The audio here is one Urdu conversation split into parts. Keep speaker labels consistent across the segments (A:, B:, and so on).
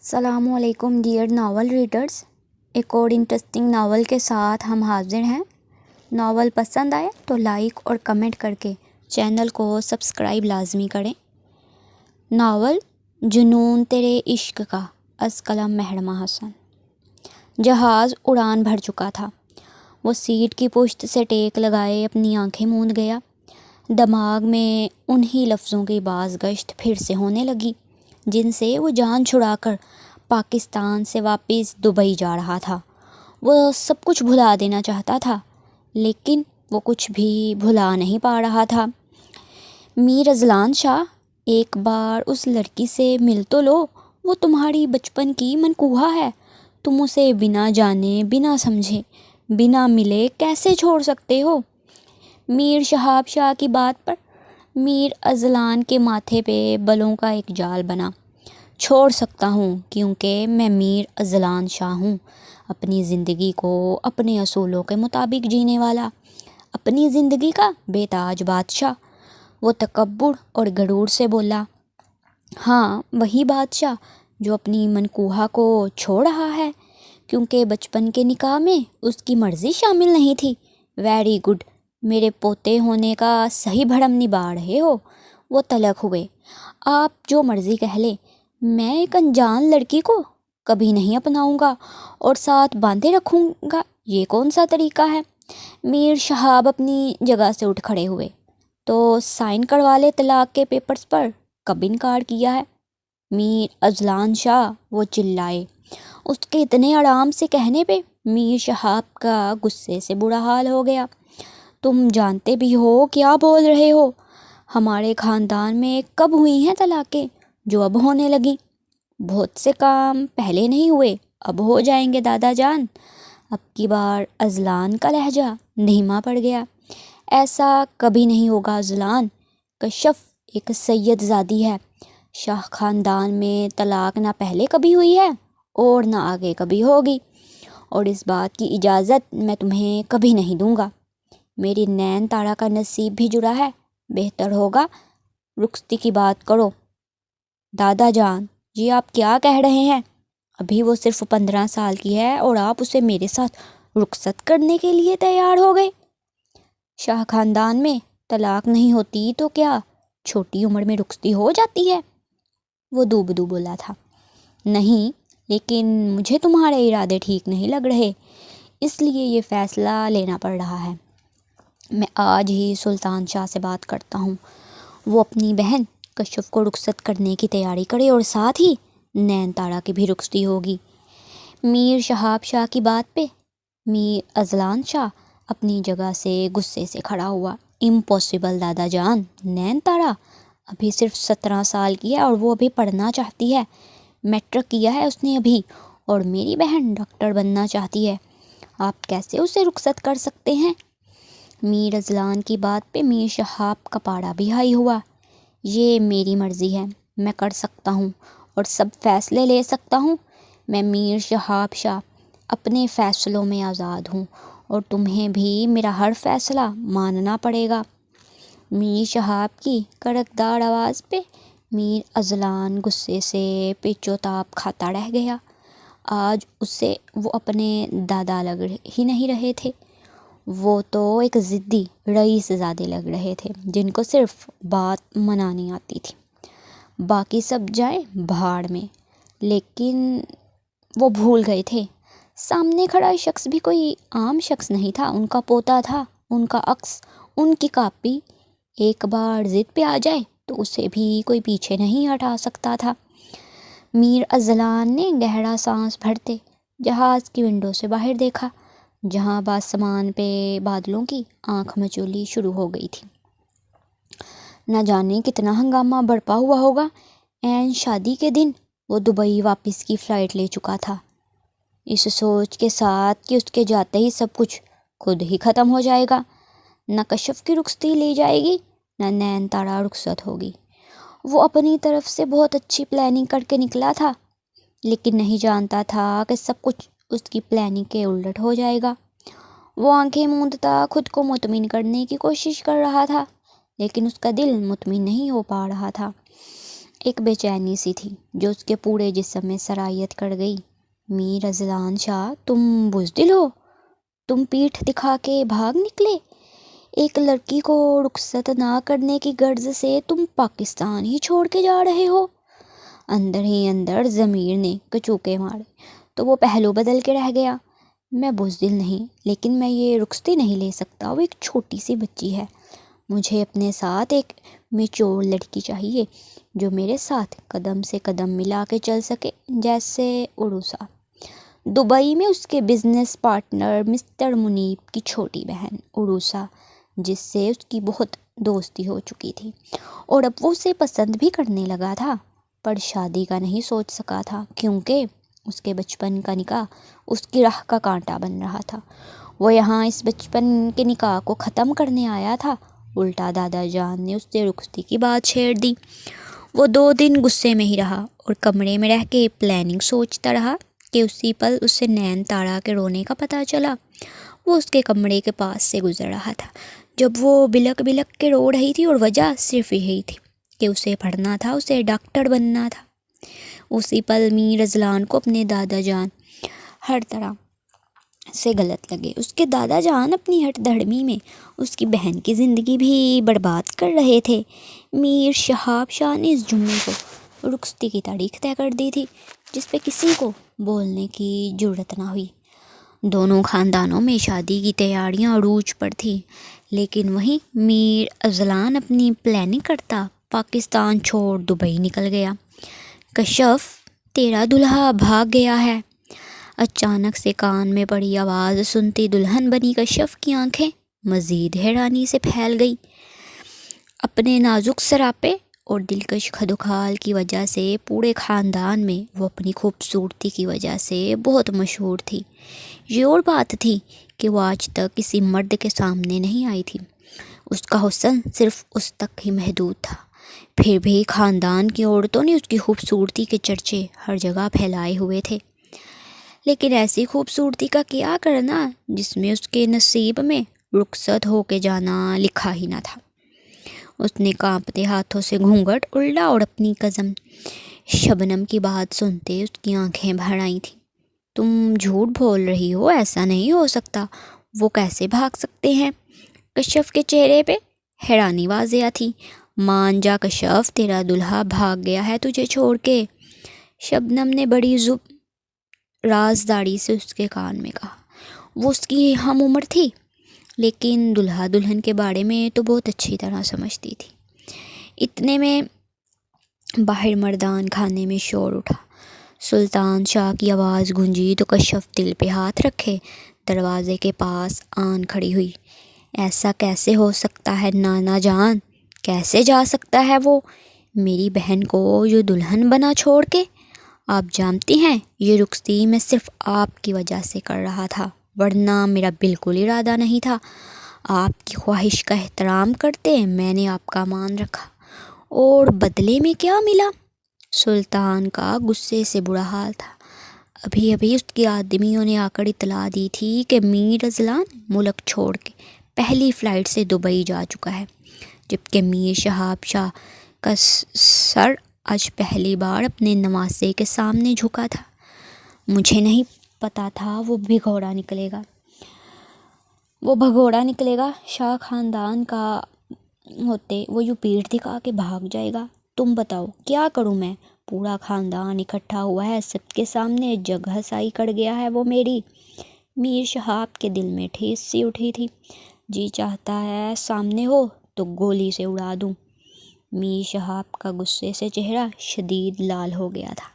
A: السلام علیکم ڈیئر ناول ریڈرز، ایک اور انٹرسٹنگ ناول کے ساتھ ہم حاضر ہیں۔ ناول پسند آئے تو لائک اور کمنٹ کر کے چینل کو سبسکرائب لازمی کریں۔ ناول جنون تیرے عشق کا، از قلم محرمہ حسن۔ جہاز اڑان بھر چکا تھا۔ وہ سیٹ کی پشت سے ٹیک لگائے اپنی آنکھیں موند گیا۔ دماغ میں انہی لفظوں کی باز گشت پھر سے ہونے لگی جن سے وہ جان چھڑا کر پاکستان سے واپس دبئی جا رہا تھا۔ وہ سب کچھ بھلا دینا چاہتا تھا لیکن وہ کچھ بھی بھلا نہیں پا رہا تھا۔ میر اذلان شاہ، ایک بار اس لڑکی سے مل تو لو، وہ تمہاری بچپن کی منکوہا ہے۔ تم اسے بنا جانے، بنا سمجھے، بنا ملے کیسے چھوڑ سکتے ہو؟ میر شہاب شاہ کی بات پر میر اذلان کے ماتھے پہ بلوں کا ایک جال بنا۔ چھوڑ سکتا ہوں کیونکہ میں میر اذلان شاہ ہوں، اپنی زندگی کو اپنے اصولوں کے مطابق جینے والا، اپنی زندگی کا بے تاج بادشاہ۔ وہ تکبر اور غرور سے بولا، ہاں وہی بادشاہ جو اپنی منکوہا کو چھوڑ رہا ہے کیونکہ بچپن کے نکاح میں اس کی مرضی شامل نہیں تھی۔ ویری گڈ، میرے پوتے ہونے کا صحیح بھرم نبھا رہے ہو۔ وہ تلخ ہوئے۔ آپ جو مرضی کہہ لیں، میں ایک انجان لڑکی کو کبھی نہیں اپناؤں گا اور ساتھ باندھے رکھوں گا، یہ کون سا طریقہ ہے؟ میر شہاب اپنی جگہ سے اٹھ کھڑے ہوئے۔ تو سائن کروا لے طلاق کے پیپرز پر، کب انکار کیا ہے؟ میر اذلان شاہ، وہ چلائے۔ اس کے اتنے آرام سے کہنے پہ میر شہاب کا غصے سے برا حال ہو گیا۔ تم جانتے بھی ہو کیا بول رہے ہو؟ ہمارے خاندان میں کب ہوئی ہیں طلاقیں جو اب ہونے لگیں؟ بہت سے کام پہلے نہیں ہوئے، اب ہو جائیں گے دادا جان۔ اب کی بار اذلان کا لہجہ دھیما پڑ گیا۔ ایسا کبھی نہیں ہوگا اذلان، کشف ایک سید زادی ہے۔ شاہ خاندان میں طلاق نہ پہلے کبھی ہوئی ہے اور نہ آگے کبھی ہوگی، اور اس بات کی اجازت میں تمہیں کبھی نہیں دوں گا۔ میری نین تارا کا نصیب بھی جڑا ہے، بہتر ہوگا رخصتی کی بات کرو۔ دادا جان جی، آپ کیا کہہ رہے ہیں؟ ابھی وہ صرف 15 سال کی ہے اور آپ اسے میرے ساتھ رخصت کرنے کے لیے تیار ہو گئے؟ شاہ خاندان میں طلاق نہیں ہوتی تو کیا چھوٹی عمر میں رخصتی ہو جاتی ہے؟ وہ دوبدو بولا تھا۔ نہیں، لیکن مجھے تمہارے ارادے ٹھیک نہیں لگ رہے، اس لیے یہ فیصلہ لینا پڑ رہا ہے۔ میں آج ہی سلطان شاہ سے بات کرتا ہوں، وہ اپنی بہن کشف کو رخصت کرنے کی تیاری کرے اور ساتھ ہی نین تارا کی بھی رخصتی ہوگی۔ میر شہاب شاہ کی بات پہ میر اذلان شاہ اپنی جگہ سے غصے سے کھڑا ہوا۔ امپاسبل دادا جان، نین تارا ابھی صرف 17 سال کی ہے اور وہ ابھی پڑھنا چاہتی ہے، میٹرک کیا ہے اس نے ابھی، اور میری بہن ڈاکٹر بننا چاہتی ہے۔ آپ کیسے اسے رخصت کر سکتے ہیں؟ میر اذلان کی بات پہ میر شہاب کا پاڑا بھی ہائی ہوا۔ یہ میری مرضی ہے، میں کر سکتا ہوں اور سب فیصلے لے سکتا ہوں۔ میں میر شہاب شاہ اپنے فیصلوں میں آزاد ہوں اور تمہیں بھی میرا ہر فیصلہ ماننا پڑے گا۔ میر شہاب کی کڑکدار آواز پہ میر اذلان غصے سے پچ و تاب کھاتا رہ گیا۔ آج اسے وہ اپنے دادا لگ ہی نہیں رہے تھے، وہ تو ایک ضدی رئیس زادے لگ رہے تھے جن کو صرف بات منانی آتی تھی، باقی سب جائیں بھاڑ میں۔ لیکن وہ بھول گئے تھے سامنے کھڑا شخص بھی کوئی عام شخص نہیں تھا، ان کا پوتا تھا، ان کا عکس، ان کی کاپی۔ ایک بار ضد پہ آ جائے تو اسے بھی کوئی پیچھے نہیں ہٹا سکتا تھا۔ میر اذلان نے گہرا سانس بھرتے جہاز کی ونڈو سے باہر دیکھا، جہاں بآسمان پہ بادلوں کی آنکھ مچولی شروع ہو گئی تھی۔ نہ جانے کتنا ہنگامہ برپا ہوا ہوگا۔ عین شادی کے دن وہ دبئی واپس کی فلائٹ لے چکا تھا، اس سوچ کے ساتھ کہ اس کے جاتے ہی سب کچھ خود ہی ختم ہو جائے گا۔ نہ کشف کی رخصتی لی جائے گی، نہ نین تارا رخصت ہوگی۔ وہ اپنی طرف سے بہت اچھی پلاننگ کر کے نکلا تھا، لیکن نہیں جانتا تھا کہ سب کچھ اس کی پلاننگ کے الٹ ہو جائے گا۔ وہ آنکھیں موندتا خود کو مطمئن کرنے کی کوشش کر رہا تھا، لیکن اس کا دل مطمئن نہیں ہو پا رہا تھا۔ ایک بے چینی سی تھی جو اس کے پورے جسم میں سرایت کر گئی۔ میر اذلان شاہ، تم بزدل ہو؟ تم پیٹھ دکھا کے بھاگ نکلے؟ ایک لڑکی کو رخصت نہ کرنے کی غرض سے تم پاکستان ہی چھوڑ کے جا رہے ہو؟ اندر ہی اندر ضمیر نے کچوکے مارے تو وہ پہلو بدل کے رہ گیا۔ میں بزدل نہیں، لیکن میں یہ رخصتی نہیں لے سکتا، وہ ایک چھوٹی سی بچی ہے۔ مجھے اپنے ساتھ ایک میچور لڑکی چاہیے جو میرے ساتھ قدم سے قدم ملا کے چل سکے، جیسے عروسہ۔ دبئی میں اس کے بزنس پارٹنر مسٹر منیب کی چھوٹی بہن عروسہ، جس سے اس کی بہت دوستی ہو چکی تھی اور اب وہ اسے پسند بھی کرنے لگا تھا، پر شادی کا نہیں سوچ سکا تھا کیونکہ اس کے بچپن کا نکاح اس کی راہ کا کانٹا بن رہا تھا۔ وہ یہاں اس بچپن کے نکاح کو ختم کرنے آیا تھا، الٹا دادا جان نے اس سے رخصتی کی بات چھیڑ دی۔ وہ 2 دن غصے میں ہی رہا اور کمرے میں رہ کے پلاننگ سوچتا رہا کہ اسی پل اسے نین تارا کے رونے کا پتہ چلا۔ وہ اس کے کمرے کے پاس سے گزر رہا تھا جب وہ بلک بلک کے رو رہی تھی، اور وجہ صرف یہی تھی کہ اسے پڑھنا تھا، اسے ڈاکٹر بننا تھا۔ اسی پل میر اذلان کو اپنے دادا جان ہر طرح سے غلط لگے۔ اس کے دادا جان اپنی ہٹ دھڑمی میں اس کی بہن کی زندگی بھی برباد کر رہے تھے۔ میر شہاب شاہ نے اس جمعے کو رخصتی کی تاریخ طے کر دی تھی، جس پہ کسی کو بولنے کی جرت نہ ہوئی۔ دونوں خاندانوں میں شادی کی تیاریاں عروج پر تھیں، لیکن وہیں میر اذلان اپنی پلاننگ کرتا پاکستان چھوڑ دبئی نکل گیا۔ کشف، تیرا دلہا بھاگ گیا ہے۔ اچانک سے کان میں پڑی آواز سنتی دلہن بنی کشف کی آنکھیں مزید حیرانی سے پھیل گئی۔ اپنے نازک سراپے اور دلکش خدوخال کی وجہ سے پورے خاندان میں وہ اپنی خوبصورتی کی وجہ سے بہت مشہور تھی۔ یہ اور بات تھی کہ وہ آج تک کسی مرد کے سامنے نہیں آئی تھی، اس کا حسن صرف اس تک ہی محدود تھا۔ پھر بھی خاندان کی عورتوں نے اس کی خوبصورتی کے چرچے ہر جگہ پھیلائے ہوئے تھے، لیکن ایسی خوبصورتی کا کیا کرنا جس میں اس کے نصیب میں رخصت ہو کے جانا لکھا ہی نہ تھا۔ اس نے کانپتے ہاتھوں سے گھونگھٹ الٹا اور اپنی قزم شبنم کی بات سنتے اس کی آنکھیں بھر آئی تھیں۔ تم جھوٹ بول رہی ہو، ایسا نہیں ہو سکتا، وہ کیسے بھاگ سکتے ہیں؟ کشف کے چہرے پہ حیرانی واضح تھی۔ مان جا کشف، تیرا دلہا بھاگ گیا ہے تجھے چھوڑ کے، شبنم نے بڑی رازداری سے اس کے کان میں کہا۔ وہ اس کی ہم عمر تھی، لیکن دلہا دلہن کے بارے میں تو بہت اچھی طرح سمجھتی تھی۔ اتنے میں باہر مردان خانے میں شور اٹھا۔ سلطان شاہ کی آواز گونجی تو کشف دل پہ ہاتھ رکھے دروازے کے پاس آن کھڑی ہوئی۔ ایسا کیسے ہو سکتا ہے نانا جان؟ کیسے جا سکتا ہے وہ میری بہن کو جو دلہن بنا چھوڑ کے؟ آپ جانتی ہیں یہ رخصتی میں صرف آپ کی وجہ سے کر رہا تھا، ورنہ میرا بالکل ارادہ نہیں تھا۔ آپ کی خواہش کا احترام کرتے میں نے آپ کا مان رکھا، اور بدلے میں کیا ملا؟ سلطان کا غصے سے برا حال تھا۔ ابھی ابھی اس کی آدمیوں نے آ کر اطلاع دی تھی کہ میر اذلان ملک چھوڑ کے پہلی فلائٹ سے دبئی جا چکا ہے، جبکہ میر شہاب شاہ کا سر آج پہلی بار اپنے نواسے کے سامنے جھکا تھا۔ مجھے نہیں پتا تھا وہ بھگوڑا نکلے گا، شاہ خاندان کا ہوتے وہ یوں پیٹھ دکھا کے بھاگ جائے گا۔ تم بتاؤ کیا کروں میں؟ پورا خاندان اکٹھا ہوا ہے، سب کے سامنے جگہ سائی کر گیا ہے وہ میری۔ میر شہاب کے دل میں ٹھیس سی اٹھی تھی۔ جی چاہتا ہے سامنے ہو تو گولی سے اڑا دوں۔ میر شہاب کا غصے سے چہرہ شدید لال ہو گیا تھا۔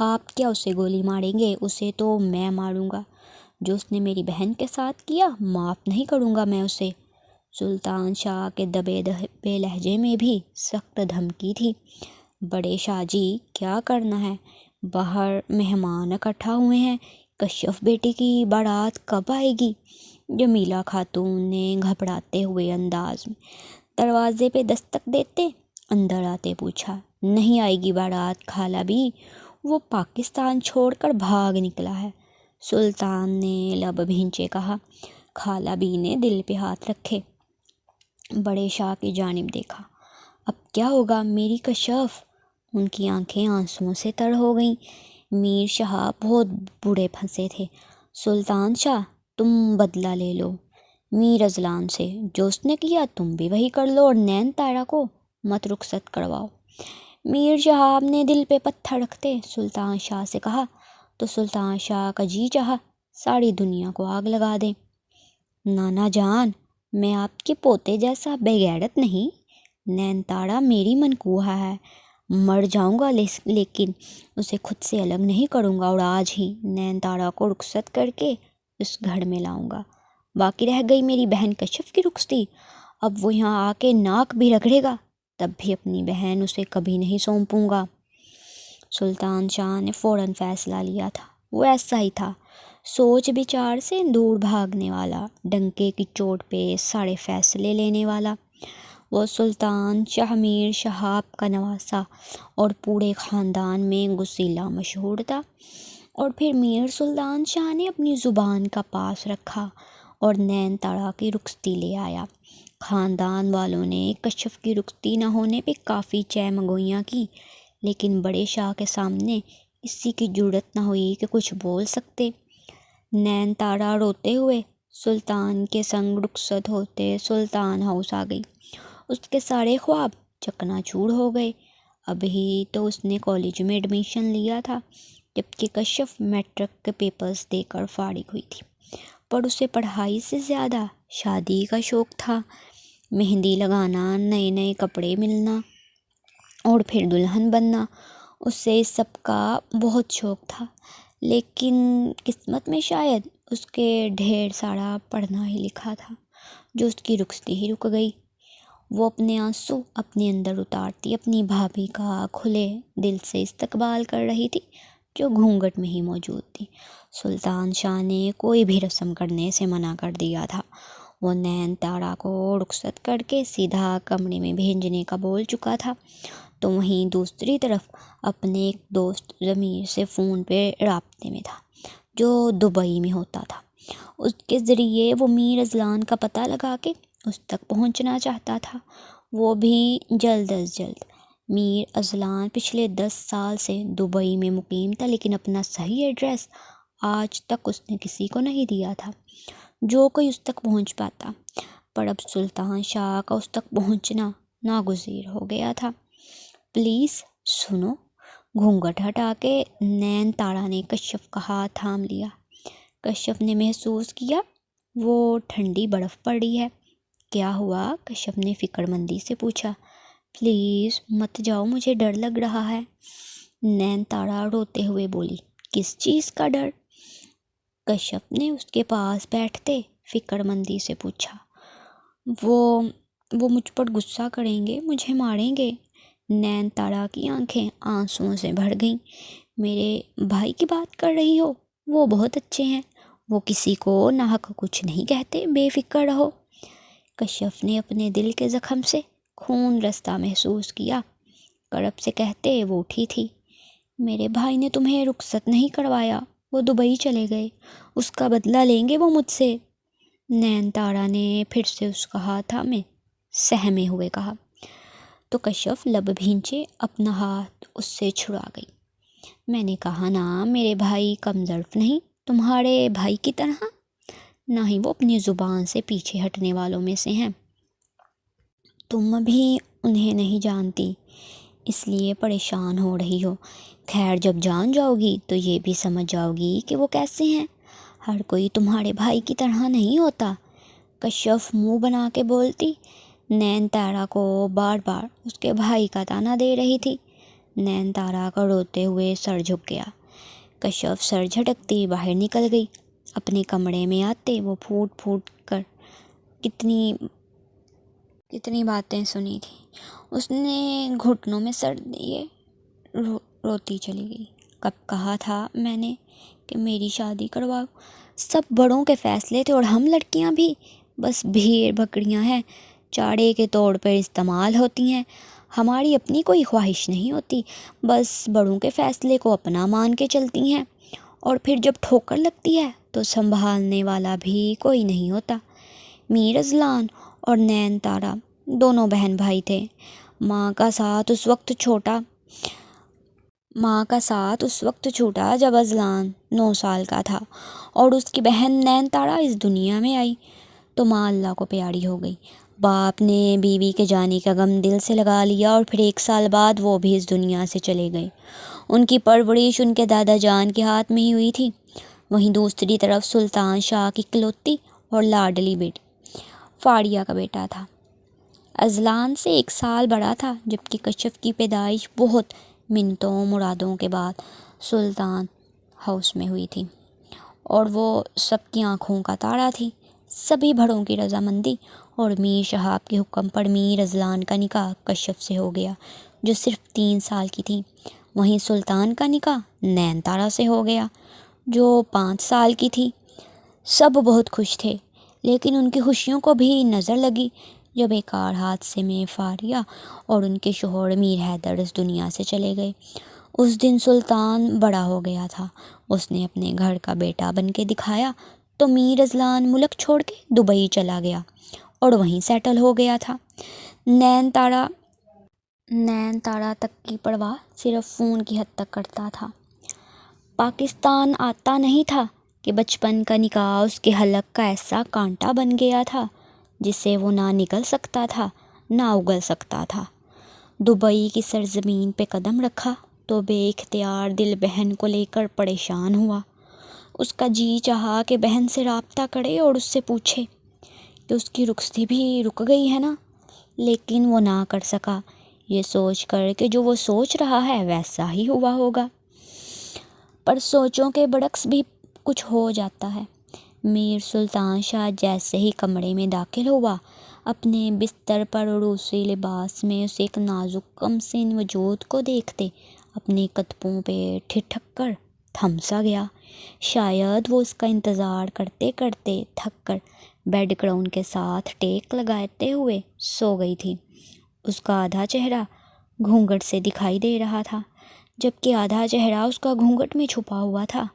A: آپ کیا اسے گولی ماریں گے؟ اسے تو میں ماروں گا۔ جو اس نے میری بہن کے ساتھ کیا، معاف نہیں کروں گا میں اسے۔ سلطان شاہ کے دبے دبے لہجے میں بھی سخت دھمکی تھی۔ بڑے شاہ جی، کیا کرنا ہے؟ باہر مہمان اکٹھا ہوئے ہیں، کشف بیٹی کی بارات کب آئے گی؟ جمیلہ خاتون نے گھبراتے ہوئے انداز میں دروازے پہ دستک دیتے اندر آتے پوچھا۔ نہیں آئے گی بارات خالہ بھی، وہ پاکستان چھوڑ کر بھاگ نکلا ہے، سلطان نے لب بھینچے کہا۔ خالہ بی نے دل پہ ہاتھ رکھے بڑے شاہ کی جانب دیکھا۔ اب کیا ہوگا میری کشف؟ ان کی آنکھیں آنسوؤں سے تر ہو گئیں۔ میر شہاب بہت بوڑھے پھنسے تھے۔ سلطان شاہ تم بدلہ لے لو میر اذلان سے، جو اس نے کیا تم بھی وہی کر لو، اور نین تارا کو مت رخصت کرواؤ۔ میر شہاب نے دل پہ پتھر رکھتے سلطان شاہ سے کہا تو سلطان شاہ کا جی چاہا ساری دنیا کو آگ لگا دیں۔ نانا جان، میں آپ کے پوتے جیسا بے غیرت نہیں، نین تارا میری منقوہ ہے، مر جاؤں گا لیکن اسے خود سے الگ نہیں کروں گا، اور آج ہی نین تارا کو رخصت کر کے اس گھر میں لاؤں گا۔ باقی رہ گئی میری بہن کشف کی رخصتی، اب وہ یہاں آ کے ناک بھی رگڑے گا تب بھی اپنی بہن اسے کبھی نہیں سونپوں گا۔ سلطان شاہ نے فوراً فیصلہ لیا تھا۔ وہ ایسا ہی تھا، سوچ بچار سے دور بھاگنے والا، ڈنکے کی چوٹ پہ سارے فیصلے لینے والا۔ وہ سلطان شاہ میر شہاب کا نواسہ اور پورے خاندان میں گسیلا مشہور تھا۔ اور پھر میر سلطان شاہ نے اپنی زبان کا پاس رکھا اور نین تارا کی رخصتی لے آیا۔ خاندان والوں نے کشف کی رخصتی نہ ہونے پہ کافی چہمگوئیاں کی، لیکن بڑے شاہ کے سامنے کسی کی جرأت نہ ہوئی کہ کچھ بول سکتے۔ نین تارا روتے ہوئے سلطان کے سنگ رخصت ہوتے سلطان ہاؤس آ گئی۔ اس کے سارے خواب چکنا چور ہو گئے۔ ابھی تو اس نے کالج میں ایڈمیشن لیا تھا، جبکہ کشف میٹرک کے پیپرز دے کر فارغ ہوئی تھی، پر اسے پڑھائی سے زیادہ شادی کا شوق تھا۔ مہندی لگانا، نئے نئے کپڑے ملنا اور پھر دلہن بننا، اس سے اس سب کا بہت شوق تھا، لیکن قسمت میں شاید اس کے ڈھیر سارا پڑھنا ہی لکھا تھا، جو اس کی رخصتی ہی رک گئی۔ وہ اپنے آنسو اپنے اندر اتارتی اپنی بھابھی کا کھلے دل سے استقبال کر رہی تھی، جو گھونگھٹ میں ہی موجود تھی۔ سلطان شاہ نے کوئی بھی رسم کرنے سے منع کر دیا تھا۔ وہ نین تارا کو رخصت کر کے سیدھا کمرے میں بھیجنے کا بول چکا تھا، تو وہیں دوسری طرف اپنے ایک دوست ضمیر سے فون پہ رابطے میں تھا، جو دبئی میں ہوتا تھا۔ اس کے ذریعے وہ میر اذلان کا پتہ لگا کے اس تک پہنچنا چاہتا تھا، وہ بھی جلد از جلد۔ میر اذلان پچھلے 10 سال سے دبئی میں مقیم تھا، لیکن اپنا صحیح ایڈریس آج تک اس نے کسی کو نہیں دیا تھا جو کوئی اس تک پہنچ پاتا، پر اب سلطان شاہ کا اس تک پہنچنا ناگزیر ہو گیا تھا۔ پلیز سنو، گھونگھٹ ہٹا کے نین تارا نے کشف کا ہاتھ تھام لیا۔ کشف نے محسوس کیا وہ ٹھنڈی برف پڑ رہی ہے۔ کیا ہوا؟ کشف نے فکر مندی سے پوچھا۔ پلیز مت جاؤ، مجھے ڈر لگ رہا ہے، نین تارا روتے ہوئے بولی۔ کس چیز کا ڈر؟ کشف نے اس کے پاس بیٹھتے فکر مندی سے پوچھا۔ وہ مجھ پر غصہ کریں گے، مجھے ماریں گے۔ نین تارا کی آنکھیں آنسوؤں سے بھر گئیں۔ میرے بھائی کی بات کر رہی ہو؟ وہ بہت اچھے ہیں، وہ کسی کو ناحق کچھ نہیں کہتے، بے فکر رہو۔ کشف نے اپنے دل کے زخم سے خون رستہ محسوس کیا۔ کرب سے کہتے وہ اٹھی تھی۔ میرے بھائی نے تمہیں رخصت نہیں کروایا، وہ دبئی چلے گئے، اس کا بدلہ لیں گے وہ مجھ سے۔ نین تارا نے پھر سے اس کا ہاتھ تھامے سہمے ہوئے کہا، تو کشف لب بھینچے اپنا ہاتھ اس سے چھڑا گئی۔ میں نے کہا نا، میرے بھائی کم ظرف نہیں تمہارے بھائی کی طرح، نہ ہی وہ اپنی زبان سے پیچھے ہٹنے والوں میں سے ہیں۔ تم بھی انہیں نہیں جانتی، اس لیے پریشان ہو رہی ہو۔ خیر، جب جان جاؤ گی تو یہ بھی سمجھ جاؤ گی کہ وہ کیسے ہیں۔ ہر کوئی تمہارے بھائی کی طرح نہیں ہوتا، کشف منہ بنا کے بولتی۔ نین تارا کو بار بار اس کے بھائی کا طعنہ دے رہی تھی۔ نین تارا کا روتے ہوئے سر جھک گیا۔ کشف سر جھٹکتی باہر نکل گئی۔ اپنے کمرے میں آتے وہ پھوٹ پھوٹ کر کتنی باتیں سنی تھی، اس نے گھٹنوں میں سر دیے روتی چلی گئی۔ کب کہا تھا میں نے کہ میری شادی کرواؤ؟ سب بڑوں کے فیصلے تھے، اور ہم لڑکیاں بھی بس بھیڑ بکریاں ہیں، چاڑے کے طور پر استعمال ہوتی ہیں۔ ہماری اپنی کوئی خواہش نہیں ہوتی، بس بڑوں کے فیصلے کو اپنا مان کے چلتی ہیں، اور پھر جب ٹھوکر لگتی ہے تو سنبھالنے والا بھی کوئی نہیں ہوتا۔ میر اذلان اور نین تارا دونوں بہن بھائی تھے۔ ماں کا ساتھ اس وقت چھوٹا ماں کا ساتھ اس وقت چھوٹا جب اذلان 9 سال کا تھا اور اس کی بہن نین تارا اس دنیا میں آئی تو ماں اللہ کو پیاری ہو گئی۔ باپ نے بیوی کے جانے کا غم دل سے لگا لیا اور پھر 1 سال بعد وہ بھی اس دنیا سے چلے گئے۔ ان کی پرورش ان کے دادا جان کے ہاتھ میں ہی ہوئی تھی۔ وہیں دوسری طرف سلطان شاہ کی اکلوتی اور لاڈلی بیٹی فاڑیہ کا بیٹا تھا۔ اذلان سے 1 سال بڑا تھا، جبکہ کشف کی پیدائش بہت منتوں مرادوں کے بعد سلطان ہاؤس میں ہوئی تھی اور وہ سب کی آنکھوں کا تارا تھی۔ سبھی بڑوں کی رضامندی اور میر شہاب کے حکم پر میر اذلان کا نکاح کشف سے ہو گیا، جو صرف 3 سال کی تھی۔ وہیں سلطان کا نکاح نین تارا سے ہو گیا، جو 5 سال کی تھی۔ سب بہت خوش تھے، لیکن ان کی خوشیوں کو بھی نظر لگی جب ایک کار حادثے میں فاڑیہ اور ان کے شوہر میر حیدر اس دنیا سے چلے گئے۔ اس دن سلطان بڑا ہو گیا تھا۔ اس نے اپنے گھر کا بیٹا بن کے دکھایا تو میر اذلان ملک چھوڑ کے دبئی چلا گیا اور وہیں سیٹل ہو گیا تھا۔ نین تارا تک کی پرواہ صرف فون کی حد تک کرتا تھا۔ پاکستان آتا نہیں تھا کہ بچپن کا نکاح اس کے حلق کا ایسا کانٹا بن گیا تھا جس سے وہ نہ نکل سکتا تھا نہ اگل سکتا تھا۔ دبئی کی سرزمین پہ قدم رکھا تو بے اختیار دل بہن کو لے کر پریشان ہوا۔ اس کا جی چاہا کہ بہن سے رابطہ کرے اور اس سے پوچھے کہ اس کی رخصتی بھی رک گئی ہے نا، لیکن وہ نہ کر سکا، یہ سوچ کر کہ جو وہ سوچ رہا ہے ویسا ہی ہوا ہوگا۔ پر سوچوں کے برعکس بھی کچھ ہو جاتا ہے۔ میر سلطان شاہ جیسے ہی کمرے میں داخل ہوا، اپنے بستر پر روسی لباس میں اس ایک نازک کمسن وجود کو دیکھتے اپنے قدموں پہ ٹھٹک کر تھم سا گیا۔ شاید وہ اس کا انتظار کرتے کرتے تھک کر بیڈ کراؤن کے ساتھ ٹیک لگاتے ہوئے سو گئی تھی۔ اس کا آدھا چہرہ گھونگھٹ سے دکھائی دے رہا تھا، جبکہ آدھا چہرہ اس کا گھونگھٹ میں چھپا ہوا تھا۔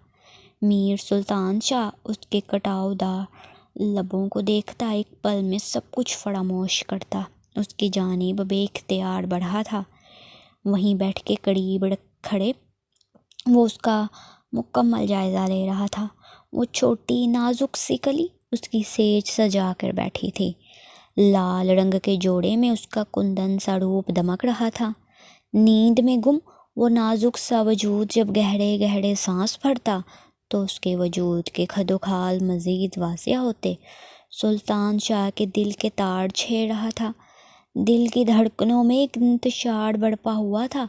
A: میر سلطان شاہ اس کے کٹاؤ دار لبوں کو دیکھتا ایک پل میں سب کچھ فراموش کرتا اس کی جانب بے اختیار بڑھا تھا۔ وہیں بیٹھ کے قریب کھڑے وہ اس کا مکمل جائزہ لے رہا تھا۔ وہ چھوٹی نازک سی کلی اس کی سیج سجا کر بیٹھی تھی۔ لال رنگ کے جوڑے میں اس کا کندن سا روپ دمک رہا تھا۔ نیند میں گم وہ نازک سا وجود جب گہرے گہرے سانس بھرتا تو اس کے وجود کے خد و خال مزید واضح ہوتے۔ سلطان شاہ کے دل کے تار چھیڑ رہا تھا، دل کی دھڑکنوں میں ایک انتشار برپا ہوا تھا۔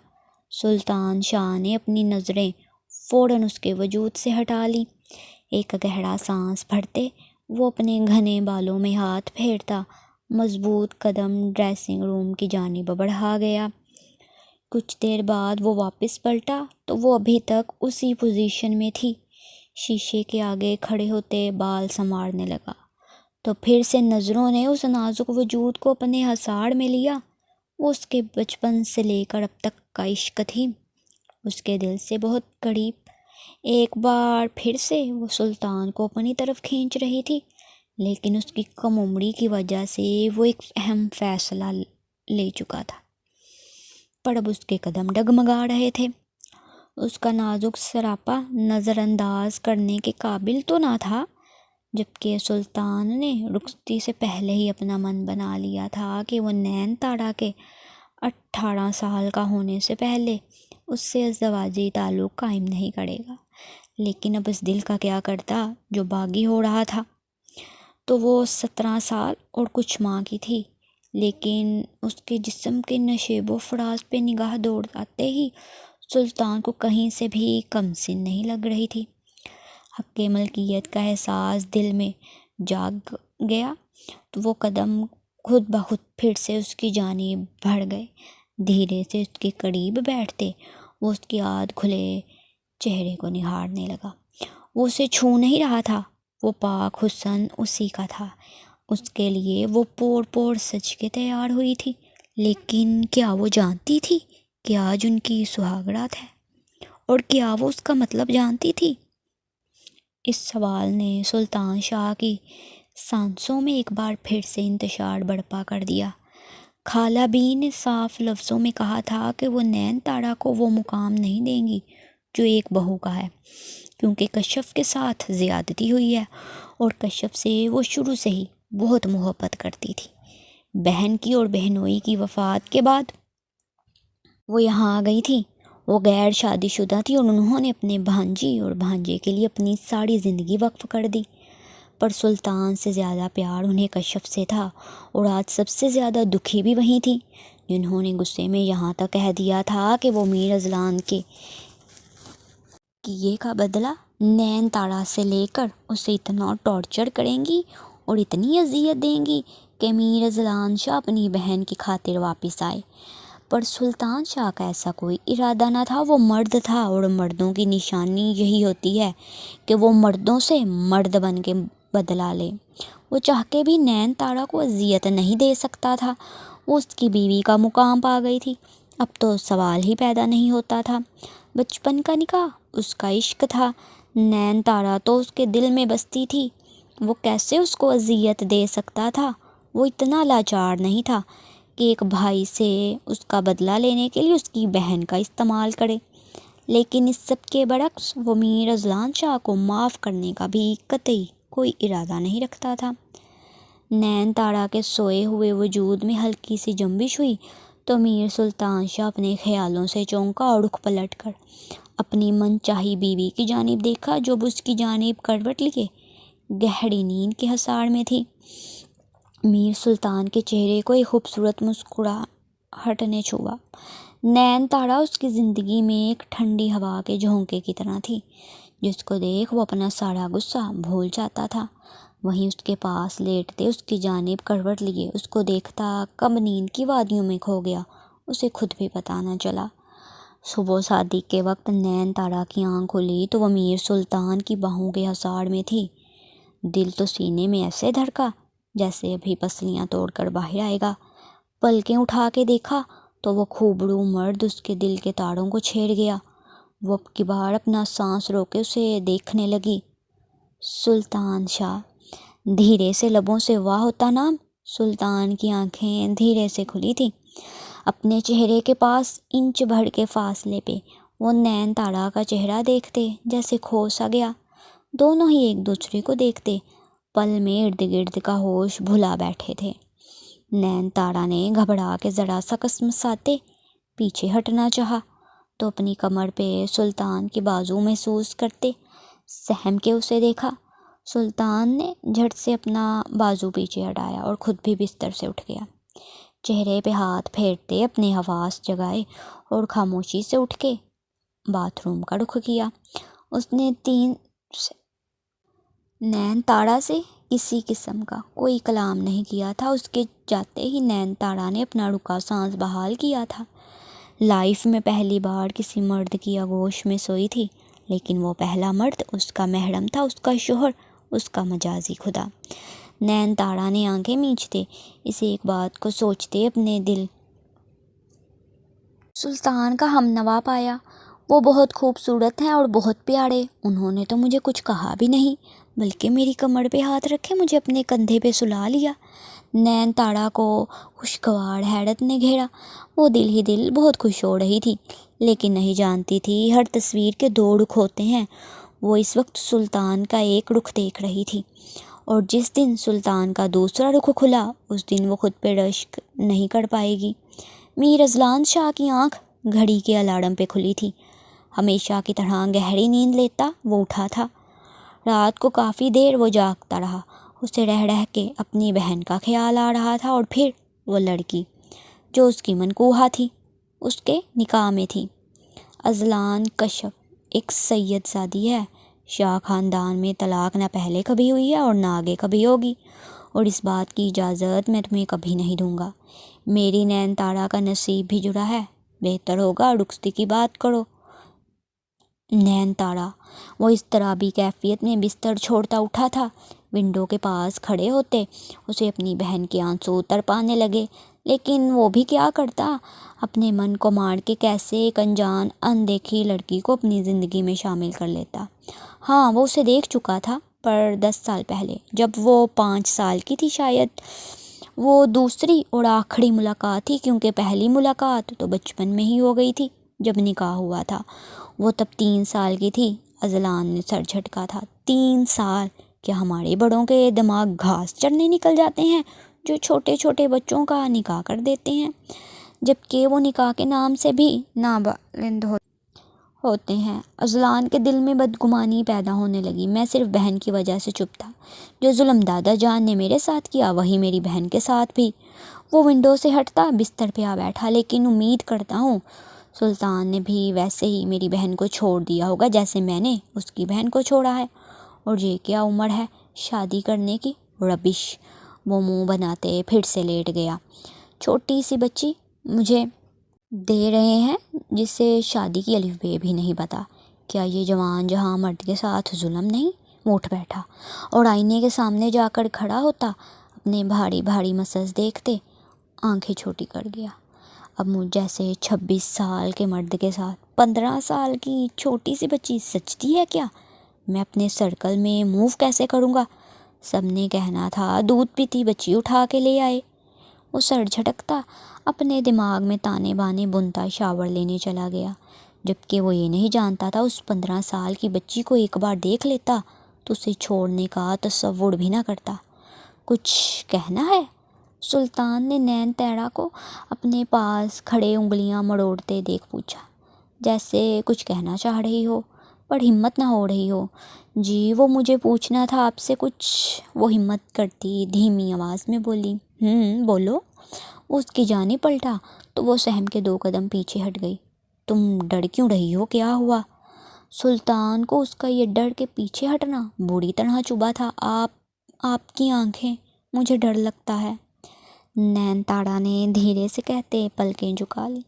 A: سلطان شاہ نے اپنی نظریں فوراً اس کے وجود سے ہٹا لی۔ ایک گہرا سانس بھرتے وہ اپنے گھنے بالوں میں ہاتھ پھیرتا مضبوط قدم ڈریسنگ روم کی جانب بڑھا گیا۔ کچھ دیر بعد وہ واپس پلٹا تو وہ ابھی تک اسی پوزیشن میں تھی۔ شیشے کے آگے کھڑے ہوتے بال سنوارنے لگا تو پھر سے نظروں نے اس نازک وجود کو اپنے حصار میں لیا۔ وہ اس کے بچپن سے لے کر اب تک کا عشق تھی، اس کے دل سے بہت قریب۔ ایک بار پھر سے وہ سلطان کو اپنی طرف کھینچ رہی تھی، لیکن اس کی کم عمری کی وجہ سے وہ ایک اہم فیصلہ لے چکا تھا۔ پر اب اس کے قدم ڈگمگا رہے تھے۔ اس کا نازک سراپا نظر انداز کرنے کے قابل تو نہ تھا، جبکہ سلطان نے رخصتی سے پہلے ہی اپنا من بنا لیا تھا کہ وہ نین تارا کے 18 سال کا ہونے سے پہلے اس سے ازدواجی تعلق قائم نہیں کرے گا۔ لیکن اب اس دل کا کیا کرتا جو باغی ہو رہا تھا؟ تو وہ 17 سال اور کچھ ماہ کی تھی، لیکن اس کے جسم کے نشیب و فراز پہ نگاہ دوڑاتے ہی سلطان کو کہیں سے بھی کم سن نہیں لگ رہی تھی۔ حق ملکیت کا احساس دل میں جاگ گیا تو وہ قدم خود بخود پھر سے اس کی جانب بڑھ گئے۔ دھیرے سے اس کے قریب بیٹھتے وہ اس کی آدھ کھلے چہرے کو نہارنے لگا۔ وہ اسے چھو نہیں رہا تھا، وہ پاک حسن اسی کا تھا۔ اس کے لیے وہ پور پور سج کے تیار ہوئی تھی، لیکن کیا وہ جانتی تھی کہ آج ان کی سہاگ رات ہے؟ اور کیا وہ اس کا مطلب جانتی تھی؟ اس سوال نے سلطان شاہ کی سانسوں میں ایک بار پھر سے انتشار برپا کر دیا۔ خالہ بی نے صاف لفظوں میں کہا تھا کہ وہ نین تارا کو وہ مقام نہیں دیں گی جو ایک بہو کا ہے، کیونکہ کشف کے ساتھ زیادتی ہوئی ہے اور کشف سے وہ شروع سے ہی بہت محبت کرتی تھی۔ بہن کی اور بہنوئی کی وفات کے بعد وہ یہاں آ گئی تھی۔ وہ غیر شادی شدہ تھی اور انہوں نے اپنے بھانجی اور بھانجے کے لیے اپنی ساری زندگی وقف کر دی، پر سلطان سے زیادہ پیار انہیں کشف سے تھا، اور آج سب سے زیادہ دکھی بھی وہی تھی جنہوں نے غصے میں یہاں تک کہہ دیا تھا کہ وہ میر اذلان کے کیے کا بدلہ نین تارا سے لے کر اسے اتنا ٹارچر کریں گی اور اتنی اذیت دیں گی کہ میر اذلان شاہ اپنی بہن کی خاطر واپس آئے۔ پر سلطان شاہ کا ایسا کوئی ارادہ نہ تھا۔ وہ مرد تھا اور مردوں کی نشانی یہی ہوتی ہے کہ وہ مردوں سے مرد بن کے بدلہ لے۔ وہ چاہ کے بھی نین تارا کو اذیت نہیں دے سکتا تھا۔ وہ اس کی بیوی کا مقام پا گئی تھی، اب تو سوال ہی پیدا نہیں ہوتا تھا۔ بچپن کا نکاح اس کا عشق تھا، نین تارا تو اس کے دل میں بستی تھی، وہ کیسے اس کو اذیت دے سکتا تھا؟ وہ اتنا لاچار نہیں تھا کہ ایک بھائی سے اس کا بدلہ لینے کے لیے اس کی بہن کا استعمال کرے، لیکن اس سب کے برعکس وہ میر اذلان شاہ کو معاف کرنے کا بھی قطعی کوئی ارادہ نہیں رکھتا تھا۔ نین تارا کے سوئے ہوئے وجود میں ہلکی سی جنبش ہوئی تو میر سلطان شاہ اپنے خیالوں سے چونکا اور رخ پلٹ کر اپنی من چاہی بیوی کی جانب دیکھا جو اس کی جانب کروٹ لیے گہری نیند کے حصار میں تھی۔ میر سلطان کے چہرے کو ایک خوبصورت مسکراہٹ نے چھوا۔ نین تارا اس کی زندگی میں ایک ٹھنڈی ہوا کے جھونکے کی طرح تھی، جس کو دیکھ وہ اپنا سارا غصہ بھول جاتا تھا۔ وہیں اس کے پاس لیٹتے اس کی جانب کروٹ لیے اس کو دیکھتا کب نیند کی وادیوں میں کھو گیا اسے خود بھی پتہ نہ چلا۔ صبح شادی کے وقت نین تارا کی آنکھ کھلی تو وہ میر سلطان کی باہوں کے حصار میں تھی۔ دل تو سینے میں ایسے دھڑکا جیسے ابھی پسلیاں توڑ کر باہر آئے گا۔ پلکیں اٹھا کے دیکھا تو وہ خوبرو مرد اس کے دل کے تاروں کو چھیڑ گیا۔ وہ اب کی بار اپنا سانس روکے اسے دیکھنے لگی۔ سلطان شاہ، دھیرے سے لبوں سے واہ ہوتا نام۔ سلطان کی آنکھیں دھیرے سے کھلی تھیں۔ اپنے چہرے کے پاس انچ بھر کے فاصلے پہ وہ نین تارا کا چہرہ دیکھتے جیسے کھو سا گیا۔ دونوں ہی ایک دوسرے کو دیکھتے پل میں ارد گرد کا ہوش بھلا بیٹھے تھے۔ نین تارا نے گھبرا کے ذرا سا کسمساتے پیچھے ہٹنا چاہا تو اپنی کمر پہ سلطان کے بازو محسوس کرتے سہم کے اسے دیکھا۔ سلطان نے جھٹ سے اپنا بازو پیچھے ہٹایا اور خود بھی بستر سے اٹھ گیا۔ چہرے پہ ہاتھ پھیرتے اپنے حواس جگائے اور خاموشی سے اٹھ کے باتھ روم کا رخ کیا۔ اس نے نین تارا سے کسی قسم کا کوئی کلام نہیں کیا تھا۔ اس کے جاتے ہی نین تارا نے اپنا رکا سانس بحال کیا تھا۔ لائف میں پہلی بار کسی مرد کی آغوش میں سوئی تھی، لیکن وہ پہلا مرد اس کا محرم تھا، اس کا شوہر، اس کا مجازی خدا۔ نین تارا نے آنکھیں میچتے اس ایک بات کو سوچتے اپنے دل سلطان کا ہم نوا پایا۔ وہ بہت خوبصورت ہیں اور بہت پیارے۔ انہوں نے تو مجھے کچھ کہا بھی نہیں، بلکہ میری کمر پہ ہاتھ رکھے مجھے اپنے کندھے پہ سلا لیا۔ نین تارا کو خوشگوار حیرت نے گھیرا۔ وہ دل ہی دل بہت خوش ہو رہی تھی، لیکن نہیں جانتی تھی ہر تصویر کے دو رخ ہوتے ہیں۔ وہ اس وقت سلطان کا ایک رخ دیکھ رہی تھی، اور جس دن سلطان کا دوسرا رخ کھلا اس دن وہ خود پہ رشک نہیں کر پائے گی۔ میر اذلان شاہ کی آنکھ گھڑی کے الارم پہ کھلی تھی۔ ہمیشہ کی طرح گہری نیند لیتا وہ اٹھا تھا۔ رات کو کافی دیر وہ جاگتا رہا۔ اسے رہ رہ کے اپنی بہن کا خیال آ رہا تھا، اور پھر وہ لڑکی جو اس کی منکوہا تھی، اس کے نکاح میں تھی۔ اذلان کشف ایک سید زادی ہے۔ شاہ خاندان میں طلاق نہ پہلے کبھی ہوئی ہے اور نہ آگے کبھی ہوگی، اور اس بات کی اجازت میں تمہیں کبھی نہیں دوں گا۔ میری نین تارا کا نصیب بھی جڑا ہے، بہتر ہوگا رخصتی کی بات کرو۔ نین تارا، وہ اس طرح بھی کیفیت میں بستر چھوڑتا اٹھا تھا۔ ونڈو کے پاس کھڑے ہوتے اسے اپنی بہن کے آنسو تڑپانے لگے، لیکن وہ بھی کیا کرتا، اپنے من کو مار کے کیسے ایک انجان اندیکھی لڑکی کو اپنی زندگی میں شامل کر لیتا۔ ہاں، وہ اسے دیکھ چکا تھا، پر 10 سال پہلے، جب وہ 5 سال کی تھی شاید۔ وہ دوسری اور آخری ملاقات تھی، کیونکہ پہلی ملاقات تو بچپن میں ہی ہو گئی تھی جب نکاح ہوا تھا۔ وہ تب 3 سال کی تھی۔ اذلان نے سر جھٹکا تھا۔ 3 سال! کیا ہمارے بڑوں کے دماغ گھاس چرنے نکل جاتے ہیں جو چھوٹے چھوٹے بچوں کا نکاح کر دیتے ہیں، جبکہ وہ نکاح کے نام سے بھی نابالغ ہوتے ہیں۔ اذلان کے دل میں بدگمانی پیدا ہونے لگی۔ میں صرف بہن کی وجہ سے چپ تھا۔ جو ظلم دادا جان نے میرے ساتھ کیا وہی میری بہن کے ساتھ بھی۔ وہ ونڈو سے ہٹتا بستر پہ آ بیٹھا۔ لیکن امید کرتا ہوں سلطان نے بھی ویسے ہی میری بہن کو چھوڑ دیا ہوگا جیسے میں نے اس کی بہن کو چھوڑا ہے۔ اور یہ کیا عمر ہے شادی کرنے کی؟ ربش! وہ منہ بناتے پھر سے لیٹ گیا۔ چھوٹی سی بچی مجھے دے رہے ہیں جسے شادی کی الف بے بھی نہیں پتا۔ کیا یہ جوان جہاں مرد کے ساتھ ظلم نہیں؟ وہ اٹھ بیٹھا اور آئینے کے سامنے جا کر کھڑا ہوتا۔ اپنے بھاری بھاری مسز دیکھتے آنکھیں چھوٹی کر گیا۔ اب مجھ جیسے 26 سال کے مرد کے ساتھ 15 سال کی چھوٹی سی بچی سچتی ہے کیا؟ میں اپنے سرکل میں موو کیسے کروں گا؟ سب نے کہنا تھا دودھ پیتی بچی اٹھا کے لے آئے۔ وہ سر جھٹکتا اپنے دماغ میں تانے بانے بنتا شاور لینے چلا گیا، جبکہ وہ یہ نہیں جانتا تھا اس 15 سال کی بچی کو ایک بار دیکھ لیتا تو اسے چھوڑنے کا تصور بھی نہ کرتا۔ کچھ کہنا ہے؟ سلطان نے نین تیرا کو اپنے پاس کھڑے انگلیاں مڑوڑتے دیکھ پوچھا، جیسے کچھ کہنا چاہ رہی ہو پر ہمت نہ ہو رہی ہو۔ جی وہ مجھے پوچھنا تھا آپ سے کچھ۔ وہ ہمت کرتی دھیمی آواز میں بولی۔ بولو۔ وہ اس کی جانب پلٹا تو وہ سہم کے 2 قدم پیچھے ہٹ گئی۔ تم ڈر کیوں رہی ہو؟ کیا ہوا؟ سلطان کو اس کا یہ ڈر کے پیچھے ہٹنا بری طرح چبھا تھا۔ آپ کی آنکھیں، مجھے ڈر لگتا ہے، نین تاڑا نے دھیرے سے کہتے پلکیں جھکا لی۔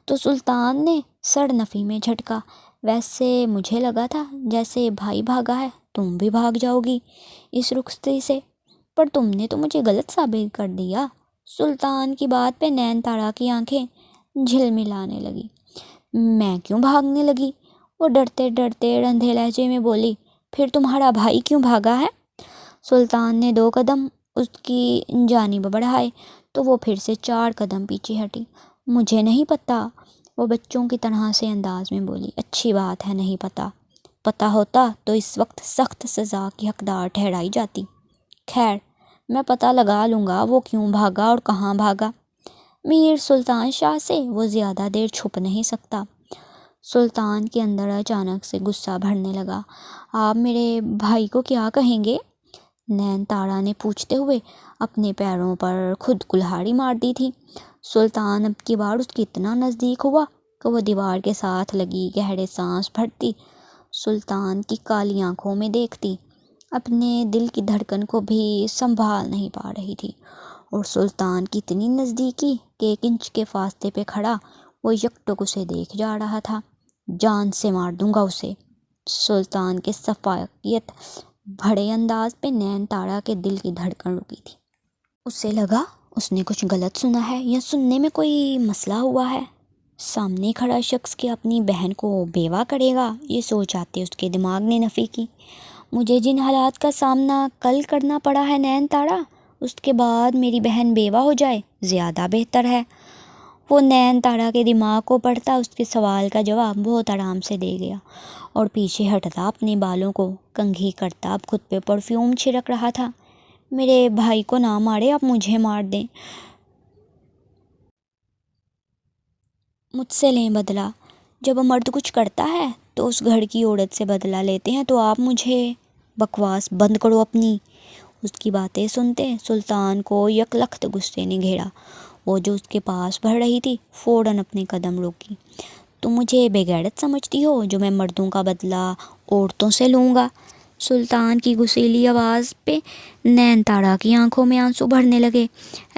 A: تو سلطان نے سر نفی میں جھٹکا۔ ویسے مجھے لگا تھا جیسے بھائی بھاگا ہے تم بھی بھاگ جاؤ گی اس رخصتی سے، پر تم نے تو مجھے غلط ثابت کر دیا۔ سلطان کی بات پہ نین تاڑا کی آنکھیں جھلملانے لگی۔ میں کیوں بھاگنے لگی؟ وہ ڈرتے ڈرتے رندھے لہجے میں بولی۔ پھر تمہارا بھائی کیوں بھاگا ہے؟ سلطان نے 2 قدم اس کی جانب بڑھائے تو وہ پھر سے 4 قدم پیچھے ہٹی۔ مجھے نہیں پتا، وہ بچوں کی طرح سے انداز میں بولی۔ اچھی بات ہے نہیں پتا، پتہ ہوتا تو اس وقت سخت سزا کی حقدار ٹھہرائی جاتی۔ خیر میں پتہ لگا لوں گا وہ کیوں بھاگا اور کہاں بھاگا۔ میر سلطان شاہ سے وہ زیادہ دیر چھپ نہیں سکتا۔ سلطان کے اندر اچانک سے غصہ بھرنے لگا۔ آپ میرے بھائی کو کیا کہیں گے؟ نین تاڑا نے پوچھتے ہوئے اپنے پیروں پر خود کلہاڑی مار دی تھی۔ سلطان اب کی بار اس کی اتنا نزدیک ہوا کہ وہ دیوار کے ساتھ لگی گہرے سانس بھرتی، سلطان کی کالی آنکھوں میں دیکھتی، اپنے دل کی دھڑکن کو بھی سنبھال نہیں پا رہی تھی، اور سلطان کی اتنی نزدیکی کہ 1 انچ کے فاصلے پہ کھڑا وہ یکٹک اسے دیکھ جا رہا تھا۔ جان سے مار دوں گا اسے۔ سلطان کے شفقت بھرے انداز پہ نین تاڑا کے دل کی دھڑکن رکی تھی۔ اسے لگا اس نے کچھ غلط سنا ہے یا سننے میں کوئی مسئلہ ہوا ہے۔ سامنے کھڑا شخص کہ اپنی بہن کو بیوہ کرے گا، یہ سوچ آتے اس کے دماغ نے نفی کی۔ مجھے جن حالات کا سامنا کل کرنا پڑا ہے نین تاڑا، اس کے بعد میری بہن بیوہ ہو جائے زیادہ بہتر ہے۔ وہ نین تاڑا کے دماغ کو پڑھتا اس کے سوال کا جواب بہت آرام سے دے گیا اور پیچھے ہٹتا اپنے بالوں کو کنگھی کرتا۔ اب خود پہ پرفیوم چھڑک رہا تھا۔ میرے بھائی کو نہ مارے، آپ مجھے مار دیں، مجھ سے لیں بدلہ۔ جب مرد کچھ کرتا ہے تو اس گھر کی عورت سے بدلہ لیتے ہیں، تو آپ مجھے بکواس بند کرو اپنی۔ اس کی باتیں سنتے سلطان کو یکلخت غصے نے گھیرا۔ وہ جو اس کے پاس بڑھ رہی تھی فوراً اپنے قدم روکی۔ تم مجھے بے غیرت سمجھتی ہو جو میں مردوں کا بدلہ عورتوں سے لوں گا؟ سلطان کی غصیلی آواز پہ نین تاڑا کی آنکھوں میں آنسو بھرنے لگے۔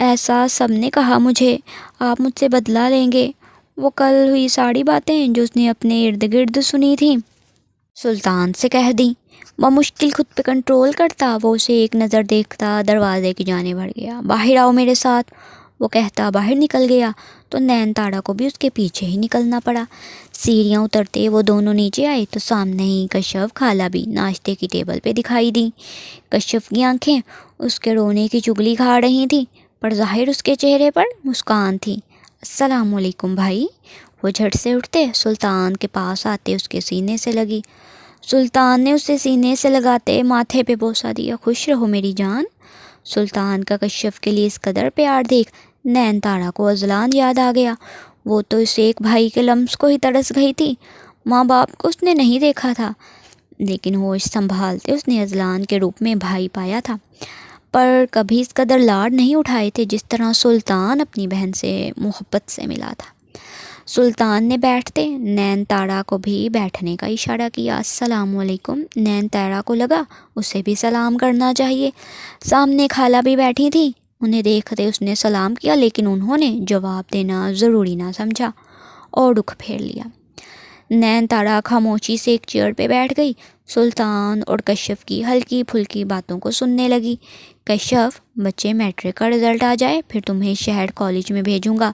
A: ایسا سب نے کہا مجھے، آپ مجھ سے بدلہ لیں گے۔ وہ کل ہوئی ساری باتیں جو اس نے اپنے ارد گرد سنی تھیں سلطان سے کہہ دیں۔ بمشکل خود پہ کنٹرول کرتا وہ اسے ایک نظر دیکھتا دروازے کی جانب بڑھ گیا۔ باہر آؤ میرے ساتھ، وہ کہتا باہر نکل گیا تو نین تاڑا کو بھی اس کے پیچھے ہی نکلنا پڑا۔ سیڑھیاں اترتے وہ دونوں نیچے آئے تو سامنے ہی کشف خالہ بھی ناشتے کی ٹیبل پہ دکھائی دیں۔ کشف کی آنکھیں اس کے رونے کی چگلی کھا رہی تھیں، پر ظاہر اس کے چہرے پر مسکان تھی۔ السلام علیکم بھائی۔ وہ جھٹ سے اٹھتے سلطان کے پاس آتے اس کے سینے سے لگی۔ سلطان نے اسے سینے سے لگاتے ماتھے پہ بوسہ دیا۔ خوش رہو میری جان۔ سلطان کا کشف کے لیے اس قدر پیار دیکھ نین تارا کو اذلان یاد آ گیا۔ وہ تو اس ایک بھائی کے لمس کو ہی ترس گئی تھی۔ ماں باپ کو اس نے نہیں دیکھا تھا، لیکن ہوش سنبھالتے اس نے اذلان کے روپ میں بھائی پایا تھا، پر کبھی اس قدر لاڈ نہیں اٹھائے تھے جس طرح سلطان اپنی بہن سے محبت سے ملا تھا۔ سلطان نے بیٹھتے نین تارا کو بھی بیٹھنے کا اشارہ کیا۔ السلام علیکم۔ نین تارا کو لگا اسے بھی سلام کرنا چاہیے۔ سامنے خالہ بھی بیٹھی تھی، انہیں دیکھتے اس نے سلام کیا، لیکن انہوں نے جواب دینا ضروری نہ سمجھا اور رخ پھیر لیا۔ نین تارا خاموشی سے ایک چیئر پہ بیٹھ گئی۔ سلطان اور کشف کی ہلکی پھلکی باتوں کو سننے لگی۔ کشف، بچے میٹرک کا رزلٹ آ جائے پھر تمہیں شہر کالج میں بھیجوں گا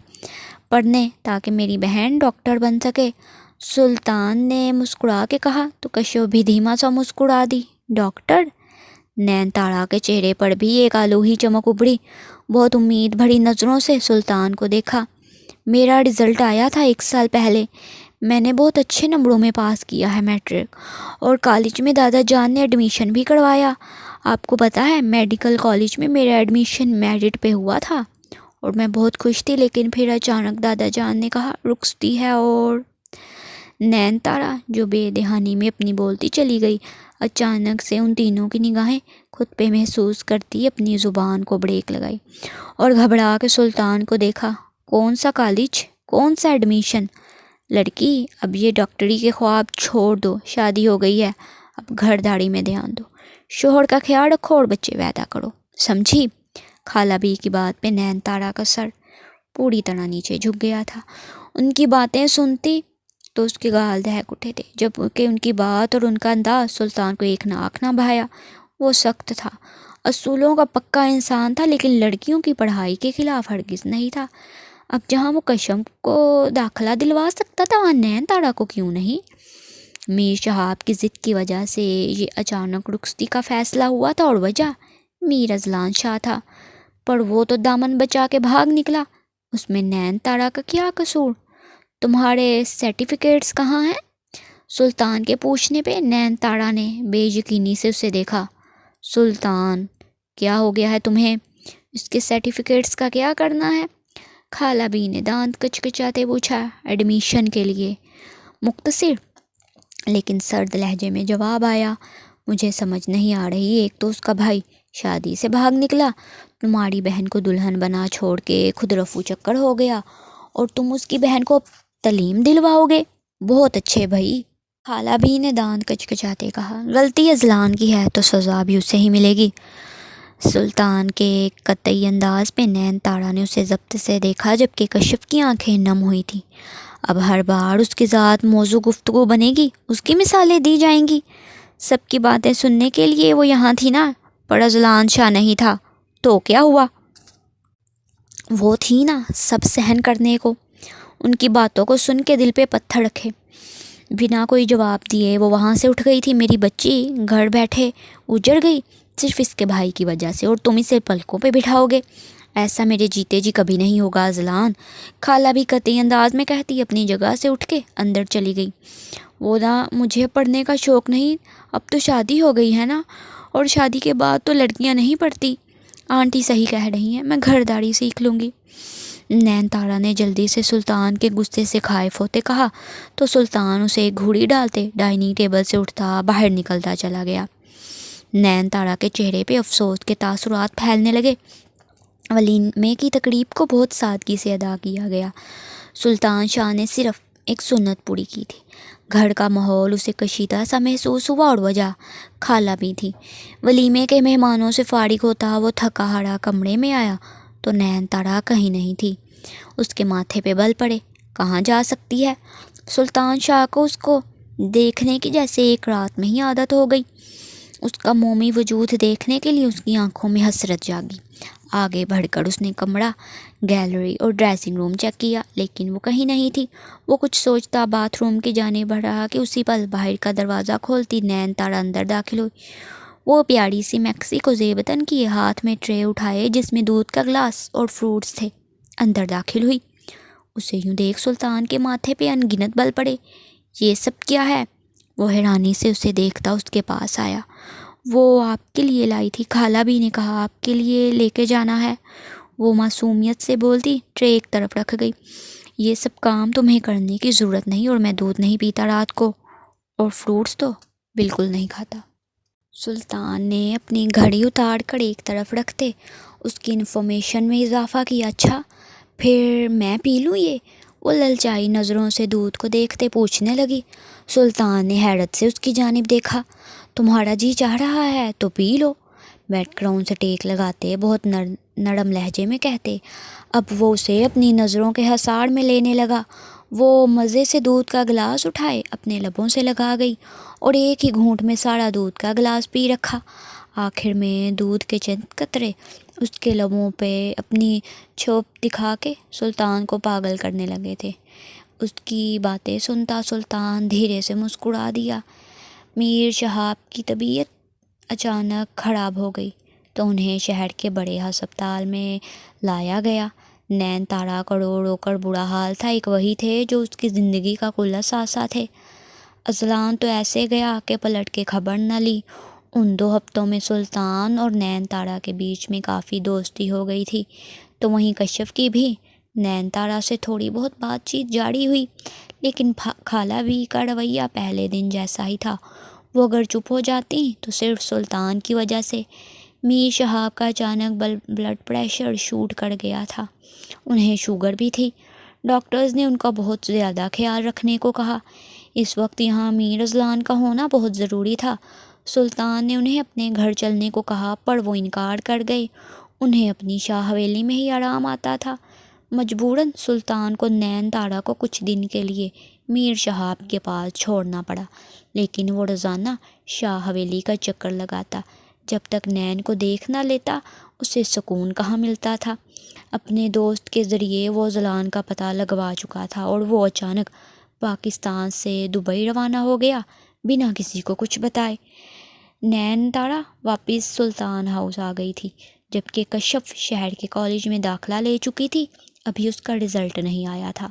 A: پڑھنے، تاکہ میری بہن ڈاکٹر بن سکے۔ سلطان نے مسکرا کے کہا تو کشف بھی دھیما سا مسکرا دی۔ ڈاکٹر؟ نین تارا کے چہرے پر بھی ایک آلوہی چمک ابھری۔ بہت امید بھری نظروں سے سلطان کو دیکھا۔ میرا رزلٹ آیا تھا 1 سال پہلے، میں نے بہت اچھے نمبروں میں پاس کیا ہے میٹرک، اور کالج میں دادا جان نے ایڈمیشن بھی کروایا۔ آپ کو پتہ ہے میڈیکل کالج میں میرا ایڈمیشن میرٹ پہ ہوا تھا اور میں بہت خوش تھی، لیکن پھر اچانک دادا جان نے کہا رخصتی ہے اور نین تارا جو بے دہانی میں اپنی بولتی چلی گئی، اچانک سے ان تینوں کی نگاہیں خود پہ محسوس کرتی اپنی زبان کو بریک لگائی اور گھبرا کے سلطان کو دیکھا۔ کون سا کالج؟ کون سا ایڈمیشن؟ لڑکی، اب یہ ڈاکٹری کے خواب چھوڑ دو، شادی ہو گئی ہے، اب گھر داڑی میں دھیان دو، شوہر کا خیال رکھو اور بچے پیدا کرو، سمجھی؟ خالہ بی کی بات پہ نین تارا کا سر پوری طرح نیچے جھک گیا تھا۔ ان کی باتیں سنتی تو اس کے گال دہک اٹھے تھے، جب کہ ان کی بات اور ان کا انداز سلطان کو ایک ناک نہ بھایا۔ وہ سخت تھا، اصولوں کا پکا انسان تھا، لیکن لڑکیوں کی پڑھائی کے خلاف ہرگز نہیں تھا۔ اب جہاں وہ کشم کو داخلہ دلوا سکتا تھا وہاں نین تارا کو کیوں نہیں؟ میر شہاب کی ضد کی وجہ سے یہ اچانک رخصتی کا فیصلہ ہوا تھا، اور وجہ میر اذلان شاہ تھا، پر وہ تو دامن بچا کے بھاگ نکلا، اس میں نین تارا کا کیا قصور؟ تمہارے سرٹیفکیٹس کہاں ہیں؟ سلطان کے پوچھنے پہ نین تارا نے بے یقینی سے اسے دیکھا۔ سلطان، کیا ہو گیا ہے تمہیں؟ اس کے سرٹیفکیٹس کا کیا کرنا ہے؟ خالہ بی نے دانت کچکچاتے پوچھا۔ ایڈمیشن کے لیے۔ مختصر لیکن سرد لہجے میں جواب آیا۔ مجھے سمجھ نہیں آ رہی، ایک تو اس کا بھائی شادی سے بھاگ نکلا، تمہاری بہن کو دلہن بنا چھوڑ کے خود رفو چکر ہو گیا، اور تم اس کی بہن کو تعلیم دلواؤ گے؟ بہت اچھے بھائی، خالہ بی نے دانت کچکچاتے کہا۔ غلطی اذلان کی ہے تو سزا بھی اسے ہی ملے گی۔ سلطان کے قطعی انداز پہ نین تارا نے اسے ضبط سے دیکھا، جبکہ کشف کی آنکھیں نم ہوئی تھیں۔ اب ہر بار اس کی ذات موضوع گفتگو بنے گی، اس کی مثالیں دی جائیں گی۔ سب کی باتیں سننے کے لیے وہ یہاں تھی نا، پر اذلان شاہ نہیں تھا تو کیا ہوا؟ وہ تھی نا سب سہن کرنے کو۔ ان کی باتوں کو سن کے دل پہ پتھر رکھے بنا کوئی جواب دیے وہ وہاں سے اٹھ گئی تھی۔ میری بچی گھر بیٹھے اجڑ گئی صرف اس کے بھائی کی وجہ سے، اور تم اسے پلکوں پہ بٹھاؤ گے؟ ایسا میرے جیتے جی کبھی نہیں ہوگا اذلان، خالہ بھی قطعی انداز میں کہتی اپنی جگہ سے اٹھ کے اندر چلی گئی۔ وہ نہ مجھے پڑھنے کا شوق نہیں، اب تو شادی ہو گئی ہے نا، اور شادی کے بعد تو لڑکیاں نہیں پڑھتی۔ آنٹی صحیح کہہ رہی ہیں، میں گھر داڑی سیکھ لوں گی۔ نین تارا نے جلدی سے سلطان کے غصے سے خائف ہوتے کہا تو سلطان اسے ایک گھوڑی ڈالتے ڈائننگ ٹیبل سے اٹھتا باہر نکلتا چلا گیا۔ نین تارا کے چہرے پہ افسوس کے تاثرات پھیلنے لگے۔ ولیمے کی تقریب کو بہت سادگی سے ادا کیا گیا۔ سلطان شاہ نے صرف ایک سنت پوری کی تھی۔ گھر کا ماحول اسے کشیدہ سا محسوس ہوا، اور وجہ خالہ بھی تھی۔ ولیمے کے مہمانوں سے فارغ ہوتا وہ تھکا ہارا کمرے میں آیا تو نین تارا کہیں نہیں تھی۔ اس کے ماتھے پہ بل پڑے، کہاں جا سکتی ہے؟ سلطان شاہ کو اس کو دیکھنے کی جیسے ایک رات میں ہی عادت ہو گئی۔ اس کا مومی وجود دیکھنے کے لیے اس کی آنکھوں میں حسرت جاگی۔ آگے بڑھ کر اس نے کمرہ، گیلری اور ڈریسنگ روم چیک کیا، لیکن وہ کہیں نہیں تھی۔ وہ کچھ سوچتا باتھ روم کی جانب بڑھ رہا کہ اسی پل باہر کا دروازہ کھولتی نین تارا اندر داخل ہوئی۔ وہ پیاری سی میکسیکو زیبتن کی ہاتھ میں ٹرے اٹھائے جس میں دودھ کا گلاس اور فروٹس تھے، اندر داخل ہوئی۔ اسے یوں دیکھ سلطان کے ماتھے پہ انگنت بل پڑے۔ یہ سب کیا ہے؟ وہ حیرانی سے اسے دیکھتا اس کے پاس آیا۔ وہ آپ کے لیے لائی تھی، خالہ بھی نے کہا آپ کے لیے لے کے جانا ہے، وہ معصومیت سے بولتی۔ ٹرے ایک طرف رکھ گئی۔ یہ سب کام تمہیں کرنے کی ضرورت نہیں، اور میں دودھ نہیں پیتا رات کو، اور فروٹس تو بالکل نہیں کھاتا۔ سلطان نے اپنی گھڑی اتار کر ایک طرف رکھتے اس کی انفارمیشن میں اضافہ کیا۔ اچھا پھر میں پی لوں یہ؟ وہ للچائی نظروں سے دودھ کو دیکھتے پوچھنے لگی۔ سلطان نے حیرت سے اس کی جانب دیکھا۔ تمہارا جی چاہ رہا ہے تو پی لو، بیک گراؤنڈ سے ٹیک لگاتے بہت نرم لہجے میں کہتے۔ اب وہ اسے اپنی نظروں کے حصار میں لینے لگا۔ وہ مزے سے دودھ کا گلاس اٹھائے اپنے لبوں سے لگا گئی اور ایک ہی گھونٹ میں سارا دودھ کا گلاس پی رکھا۔ آخر میں دودھ کے چند قطرے اس کے لبوں پہ اپنی چھوپ دکھا کے سلطان کو پاگل کرنے لگے تھے۔ اس کی باتیں سنتا سلطان دھیرے سے مسکرا دیا۔ میر شہاب کی طبیعت اچانک خراب ہو گئی تو انہیں شہر کے بڑے ہسپتال میں لایا گیا۔ نین تارا کا رو رو کر برا حال تھا، ایک وہی تھے جو اس کی زندگی کا کل اثاثہ تھے۔ اذلان تو ایسے گیا کہ پلٹ کے خبر نہ لی۔ ان 2 ہفتوں میں سلطان اور نین تارا کے بیچ میں کافی دوستی ہو گئی تھی، تو وہیں کشف کی بھی نین تارا سے تھوڑی بہت بات چیت جاری ہوئی، لیکن خالہ بھی کا رویہ پہلے دن جیسا ہی تھا۔ وہ اگر چپ ہو جاتی تو صرف سلطان کی وجہ سے۔ میر شہاب کا اچانک بلڈ پریشر شوٹ کر گیا تھا، انہیں شوگر بھی تھی۔ ڈاکٹرز نے ان کا بہت زیادہ خیال رکھنے کو کہا۔ اس وقت یہاں میر اذلان کا ہونا بہت ضروری تھا۔ سلطان نے انہیں اپنے گھر چلنے کو کہا پر وہ انکار کر گئے، انہیں اپنی شاہ حویلی میں ہی آرام آتا تھا۔ مجبوراً سلطان کو نین تارا کو کچھ دن کے لیے میر شہاب کے پاس چھوڑنا پڑا، لیکن وہ روزانہ شاہ حویلی کا چکر لگاتا۔ جب تک نین کو دیکھ نہ لیتا اسے سکون کہاں ملتا تھا۔ اپنے دوست کے ذریعے وہ اذلان کا پتہ لگوا چکا تھا اور وہ اچانک پاکستان سے دبئی روانہ ہو گیا بنا کسی کو کچھ بتائے۔ نین تارا واپس سلطان ہاؤس آ گئی تھی، جبکہ کشف شہر کے کالج میں داخلہ لے چکی تھی۔ ابھی اس کا رزلٹ نہیں آیا تھا،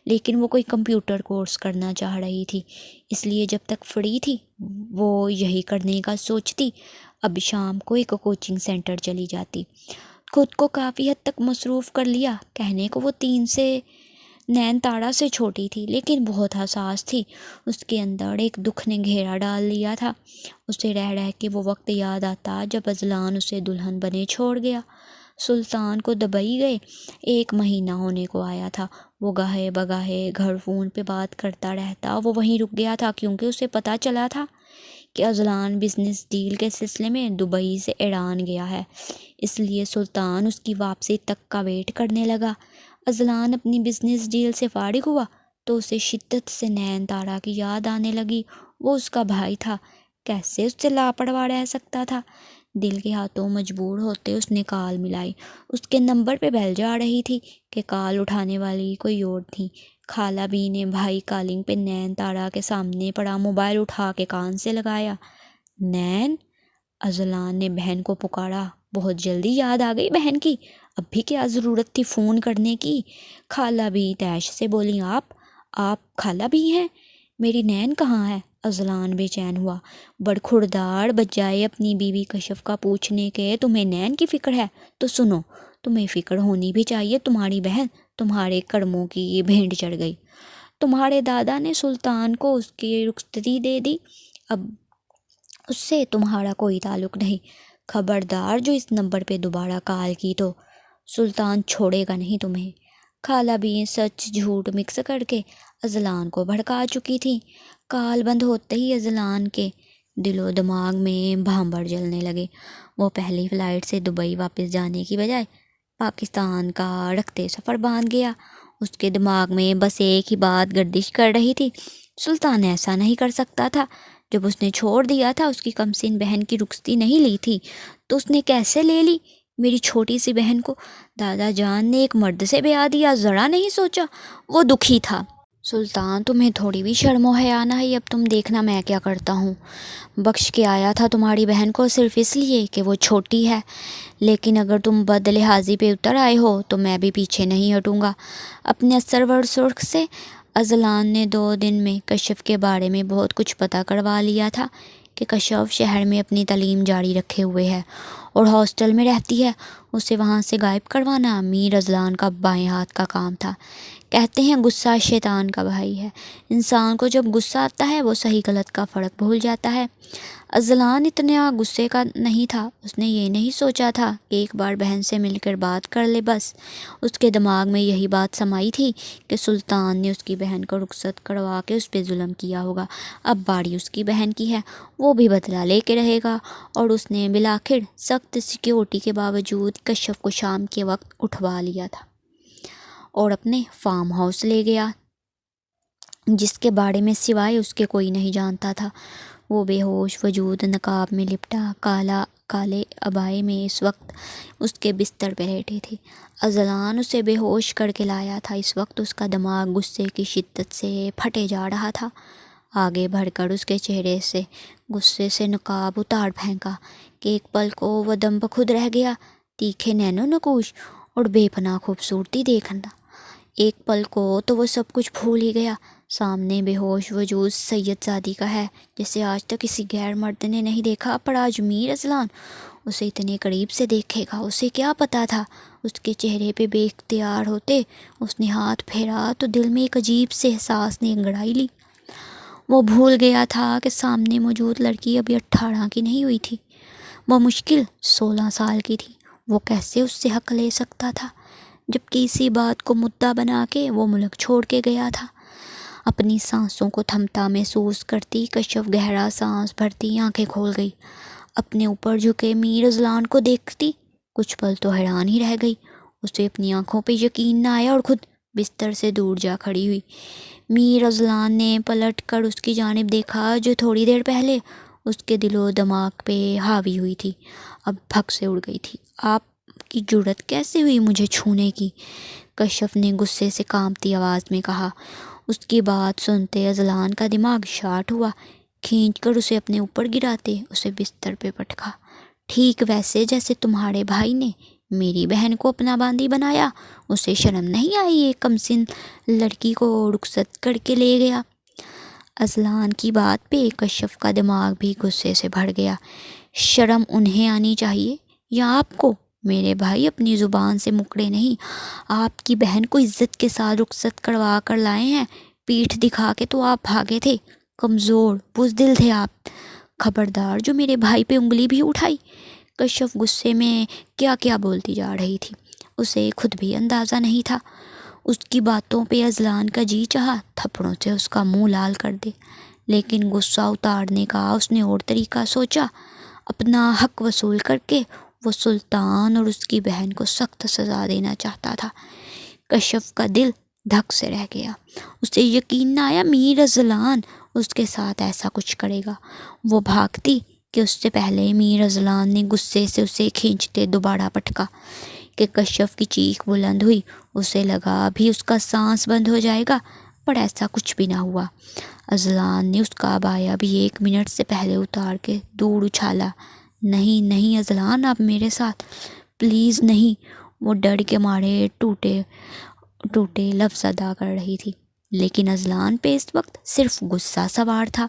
A: لیکن وہ کوئی کمپیوٹر کورس کرنا چاہ رہی تھی، اس لیے جب تک فری تھی وہ یہی کرنے کا سوچتی۔ اب شام کو ایک کوچنگ سینٹر چلی جاتی۔ خود کو کافی حد تک مصروف کر لیا۔ کہنے کو وہ 3 سے نین تارا سے چھوٹی تھی، لیکن بہت حساس تھی۔ اس کے اندر ایک دکھ نے گھیرا ڈال لیا تھا۔ اسے رہ رہ کے وہ وقت یاد آتا جب اذلان اسے دلہن بنے چھوڑ گیا۔ سلطان کو دبئی گئے 1 مہینہ ہونے کو آیا تھا۔ وہ گاہے بگاہے گھر فون پہ بات کرتا رہتا۔ وہ وہیں رک گیا تھا کیونکہ اسے پتہ چلا تھا کہ اذلان بزنس ڈیل کے سلسلے میں دبئی سے ایران گیا ہے، اس لیے سلطان اس کی واپسی تک کا ویٹ کرنے لگا۔ اذلان اپنی بزنس ڈیل سے فارغ ہوا تو اسے شدت سے نین تارا کی یاد آنے لگی۔ وہ اس کا بھائی تھا، کیسے اس سے لاپرواہ رہ سکتا تھا؟ دل کے ہاتھوں مجبور ہوتے اس نے کال ملائی۔ اس کے نمبر پہ بیل جا رہی تھی کہ کال اٹھانے والی کوئی اور تھی۔ خالہ بی نے بھائی کالنگ پہ نین تارا کے سامنے پڑا موبائل اٹھا کے کان سے لگایا۔ نین، اذلان نے بہن کو پکارا۔ بہت جلدی یاد آ گئی بہن کی، اب بھی کیا ضرورت تھی فون کرنے کی؟ خالہ بھی تیش سے بولی۔ آپ خالہ بھی ہیں؟ میری نین کہاں ہے؟ اذلان بے چین ہوا۔ بڑخوردار بجائے اپنی بیوی کشف کا پوچھنے کے تمہیں نین کی فکر ہے تو سنو، تمہیں فکر ہونی بھی چاہیے، تمہاری بہن تمہارے کرموں کی بھینٹ چڑھ گئی۔ تمہارے دادا نے سلطان کو اس کی رخصتی دے دی، اب اس سے تمہارا کوئی تعلق نہیں۔ خبردار جو اس نمبر پہ دوبارہ کال کی تو سلطان چھوڑے گا نہیں تمہیں۔ خالہ بھی سچ جھوٹ مکس کر کے اذلان کو بھڑکا چکی تھی۔ کال بند ہوتے ہی اذلان کے دل و دماغ میں بھانبر جلنے لگے۔ وہ پہلی فلائٹ سے دبئی واپس جانے کی بجائے پاکستان کا رکھتے سفر باندھ گیا۔ اس کے دماغ میں بس ایک ہی بات گردش کر رہی تھی، سلطان ایسا نہیں کر سکتا تھا۔ جب اس نے چھوڑ دیا تھا، اس کی کمسن بہن کی رخصتی نہیں لی تھی، تو اس نے کیسے لے لی؟ میری چھوٹی سی بہن کو دادا جان نے ایک مرد سے بیاہ دیا، ذرا نہیں سوچا؟ وہ دکھی تھا۔ سلطان تمہیں تھوڑی بھی شرم و حیا نہ ہے؟ اب تم دیکھنا میں کیا کرتا ہوں۔ بخش کے آیا تھا تمہاری بہن کو صرف اس لیے کہ وہ چھوٹی ہے، لیکن اگر تم بد لحاظی پہ اتر آئے ہو تو میں بھی پیچھے نہیں ہٹوں گا۔ اپنے سرور سرخ سے اذلان نے 2 دن میں کشف کے بارے میں بہت کچھ پتہ کروا لیا تھا کہ کشف شہر میں اپنی تعلیم جاری رکھے ہوئے ہے اور ہاسٹل میں رہتی ہے۔ اسے وہاں سے غائب کروانا میر اذلان کا بائیں ہاتھ کا کام تھا۔ کہتے ہیں غصہ شیطان کا بھائی ہے۔ انسان کو جب غصہ آتا ہے وہ صحیح غلط کا فرق بھول جاتا ہے۔ اذلان اتنا غصے کا نہیں تھا، اس نے یہ نہیں سوچا تھا کہ ایک بار بہن سے مل کر بات کر لے بس۔ اس کے دماغ میں یہی بات سمائی تھی کہ سلطان نے اس کی بہن کو رخصت کروا کے اس پہ ظلم کیا ہوگا، اب باری اس کی بہن کی ہے، وہ بھی بدلہ لے کے رہے گا۔ اور اس نے بالآخر سخت سیکیورٹی کے باوجود کشف کو شام کے وقت اٹھوا لیا تھا اور اپنے فارم ہاؤس لے گیا، جس کے بارے میں سوائے اس کے کوئی نہیں جانتا تھا۔ وہ بے ہوش وجود نقاب میں لپٹا کالے عبائے میں اس وقت اس کے بستر پہ لیٹی تھی۔ اذلان اسے بے ہوش کر کے لایا تھا۔ اس وقت اس کا دماغ غصے کی شدت سے پھٹے جا رہا تھا۔ آگے بڑھ کر اس کے چہرے سے غصے سے نقاب اتار پھینکا کہ ایک پل کو وہ دم بخود رہ گیا۔ تیکھے نینو نقوش اور بے پناہ خوبصورتی دیکھنا، ایک پل کو تو وہ سب کچھ بھول ہی گیا۔ سامنے بے ہوش وجود سید زادی کا ہے، جسے آج تک کسی غیر مرد نے نہیں دیکھا، پر آج میر اذلان اسے اتنے قریب سے دیکھے گا۔ اسے کیا پتا تھا؟ اس کے چہرے پہ بے اختیار ہوتے اس نے ہاتھ پھیرا تو دل میں ایک عجیب سے احساس نے انگڑائی لی۔ وہ بھول گیا تھا کہ سامنے موجود لڑکی ابھی 18 کی نہیں ہوئی تھی، وہ مشکل 16 سال کی تھی۔ وہ کیسے اس سے حق لے سکتا تھا، جبکہ اسی بات کو مدعا بنا کے وہ ملک چھوڑ کے گیا تھا؟ اپنی سانسوں کو تھمتا محسوس کرتی کشف گہرا سانس بھرتی آنکھیں کھول گئی۔ اپنے اوپر جھکے میر اذلان کو دیکھتی کچھ پل تو حیران ہی رہ گئی۔ اسے اپنی آنکھوں پہ یقین نہ آیا اور خود بستر سے دور جا کھڑی ہوئی۔ میر اذلان نے پلٹ کر اس کی جانب دیکھا جو تھوڑی دیر پہلے اس کے دل و دماغ پہ حاوی ہوئی تھی، اب بھگ سے اڑ گئی تھی۔ آپ کی جرأت کیسے ہوئی مجھے چھونے کی؟ کشف نے غصے سے کانپتی آواز میں کہا۔ اس کی بات سنتے اذلان کا دماغ شارٹ ہوا، کھینچ کر اسے اپنے اوپر گراتے اسے بستر پہ پٹکا۔ ٹھیک ویسے جیسے تمہارے بھائی نے میری بہن کو اپنا باندی بنایا، اسے شرم نہیں آئی ایک کمسن لڑکی کو رخصت کر کے لے گیا؟ اذلان کی بات پہ کشف کا دماغ بھی غصے سے بھر گیا۔ شرم انہیں آنی چاہیے یا آپ کو؟ میرے بھائی اپنی زبان سے مکرے نہیں، آپ کی بہن کو عزت کے ساتھ رخصت کروا کر لائے ہیں، پیٹھ دکھا کے تو آپ بھاگے تھے، کمزور بزدل تھے آپ۔ خبردار جو میرے بھائی پہ انگلی بھی اٹھائی۔ کشف غصے میں کیا کیا بولتی جا رہی تھی، اسے خود بھی اندازہ نہیں تھا۔ اس کی باتوں پہ اذلان کا جی چاہا تھپڑوں سے اس کا منہ لال کر دے، لیکن غصہ اتارنے کا اس نے اور طریقہ سوچا۔ اپنا حق وصول کر کے وہ سلطان اور اس کی بہن کو سخت سزا دینا چاہتا تھا۔ کشف کا دل دھک سے رہ گیا۔ اسے یقین نہ آیا میر اذلان اس کے ساتھ ایسا کچھ کرے گا۔ وہ بھاگتی کہ اس سے پہلے میر اذلان نے غصے سے اسے کھینچتے دوبارہ پٹکا کہ کشف کی چیخ بلند ہوئی۔ اسے لگا ابھی اس کا سانس بند ہو جائے گا، پر ایسا کچھ بھی نہ ہوا۔ اذلان نے اس کا عبایا بھی 1 منٹ سے پہلے اتار کے دور اچھالا۔ نہیں نہیں اذلان، آپ میرے ساتھ پلیز نہیں۔ وہ ڈر کے مارے ٹوٹے لفظ ادا کر رہی تھی، لیکن اذلان پہ اس وقت صرف غصہ سوار تھا۔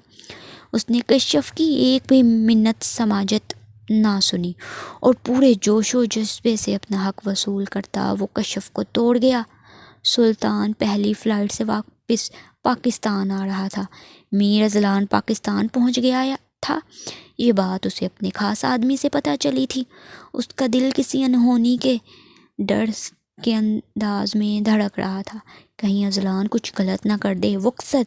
A: اس نے کشف کی ایک بھی منت سماجت نہ سنی اور پورے جوش و جذبے سے اپنا حق وصول کرتا وہ کشف کو توڑ گیا۔ سلطان پہلی فلائٹ سے واپس پاکستان آ رہا تھا۔ میر اذلان پاکستان پہنچ گیا تھا، یہ بات اسے اپنے خاص آدمی سے پتہ چلی تھی۔ اس کا دل کسی انہونی کے ڈر کے انداز میں دھڑک رہا تھا، کہیں اذلان کچھ غلط نہ کر دے۔ وہ اکثر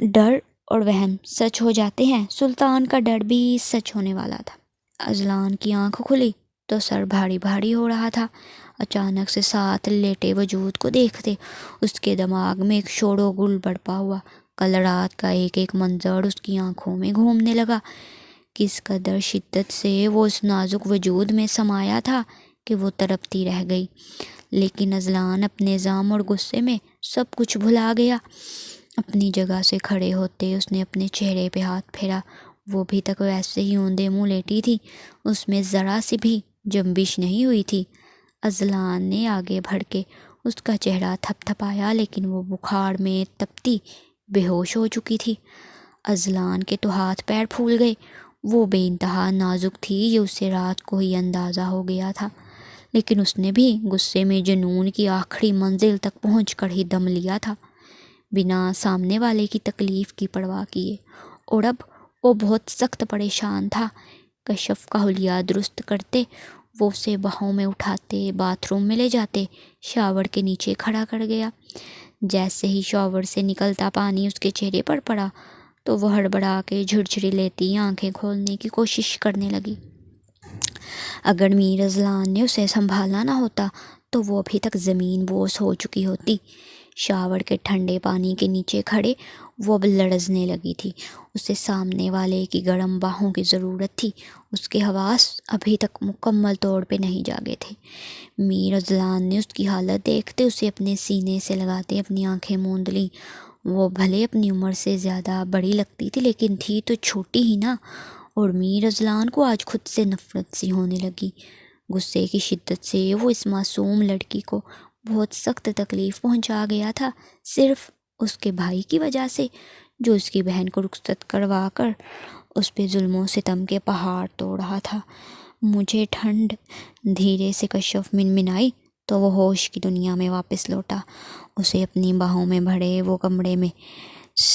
A: ڈر اور وہم سچ ہو جاتے ہیں، سلطان کا ڈر بھی سچ ہونے والا تھا۔ اذلان کی آنکھ کھلی تو سر بھاری بھاری ہو رہا تھا۔ اچانک سے ساتھ لیٹے وجود کو دیکھتے اس کے دماغ میں ایک شور و غل برپا ہوا۔ کل رات کا ایک ایک منظر اس کی آنکھوں میں گھومنے لگا۔ کس قدر شدت سے وہ اس نازک وجود میں سمایا تھا کہ وہ تڑپتی رہ گئی، لیکن اذلان اپنے زام اور غصے میں سب کچھ بھلا گیا۔ اپنی جگہ سے کھڑے ہوتے اس نے اپنے چہرے پہ ہاتھ پھیرا۔ وہ بھی تک ویسے ہی اوندے منہ لیٹی تھی، اس میں ذرا سی بھی جنبش نہیں ہوئی تھی۔ اذلان نے آگے بڑھ کے اس کا چہرہ تھپ تھپایا، لیکن وہ بخار میں تپتی بے ہوش ہو چکی تھی۔ اذلان کے تو ہاتھ پیر پھول گئے۔ وہ بے انتہا نازک تھی، یہ اسے رات کو ہی اندازہ ہو گیا تھا، لیکن اس نے بھی غصے میں جنون کی آخری منزل تک پہنچ کر ہی دم لیا تھا، بنا سامنے والے کی تکلیف کی پرواہ کیے۔ اور اب وہ بہت سخت پریشان تھا۔ کشف کا حلیہ درست کرتے، وہ اسے باہوں میں اٹھاتے باتھ روم میں لے جاتے، شاور کے نیچے کھڑا کر گیا۔ جیسے ہی شاور سے نکلتا پانی اس کے چہرے پر پڑا تو وہ ہڑبڑا کے جھرجھری لیتی آنکھیں کھولنے کی کوشش کرنے لگی۔ اگر میر اذلان نے اسے سنبھالا نہ ہوتا تو وہ ابھی تک زمین بوس ہو چکی ہوتی۔ شاور کے ٹھنڈے پانی کے نیچے کھڑے وہ اب لرزنے لگی تھی۔ اسے سامنے والے کی گرم باہوں کی ضرورت تھی۔ اس کے حواس ابھی تک مکمل طور پہ نہیں جاگے تھے۔ میر اذلان نے اس کی حالت دیکھتے اسے اپنے سینے سے لگاتے اپنی آنکھیں موند لیں۔ وہ بھلے اپنی عمر سے زیادہ بڑی لگتی تھی، لیکن تھی تو چھوٹی ہی نا۔ اور میر اذلان کو آج خود سے نفرت سی ہونے لگی۔ غصے کی شدت سے وہ اس معصوم لڑکی کو بہت سخت تکلیف پہنچا گیا تھا، صرف اس کے بھائی کی وجہ سے، جو اس کی بہن کو رخصت کروا کر اس پہ ظلم و ستم کے پہاڑ توڑ رہا تھا۔ مجھے ٹھنڈ، دھیرے سے کشف منمنائی تو وہ ہوش کی دنیا میں واپس لوٹا۔ اسے اپنی باہوں میں بھرے وہ کمرے میں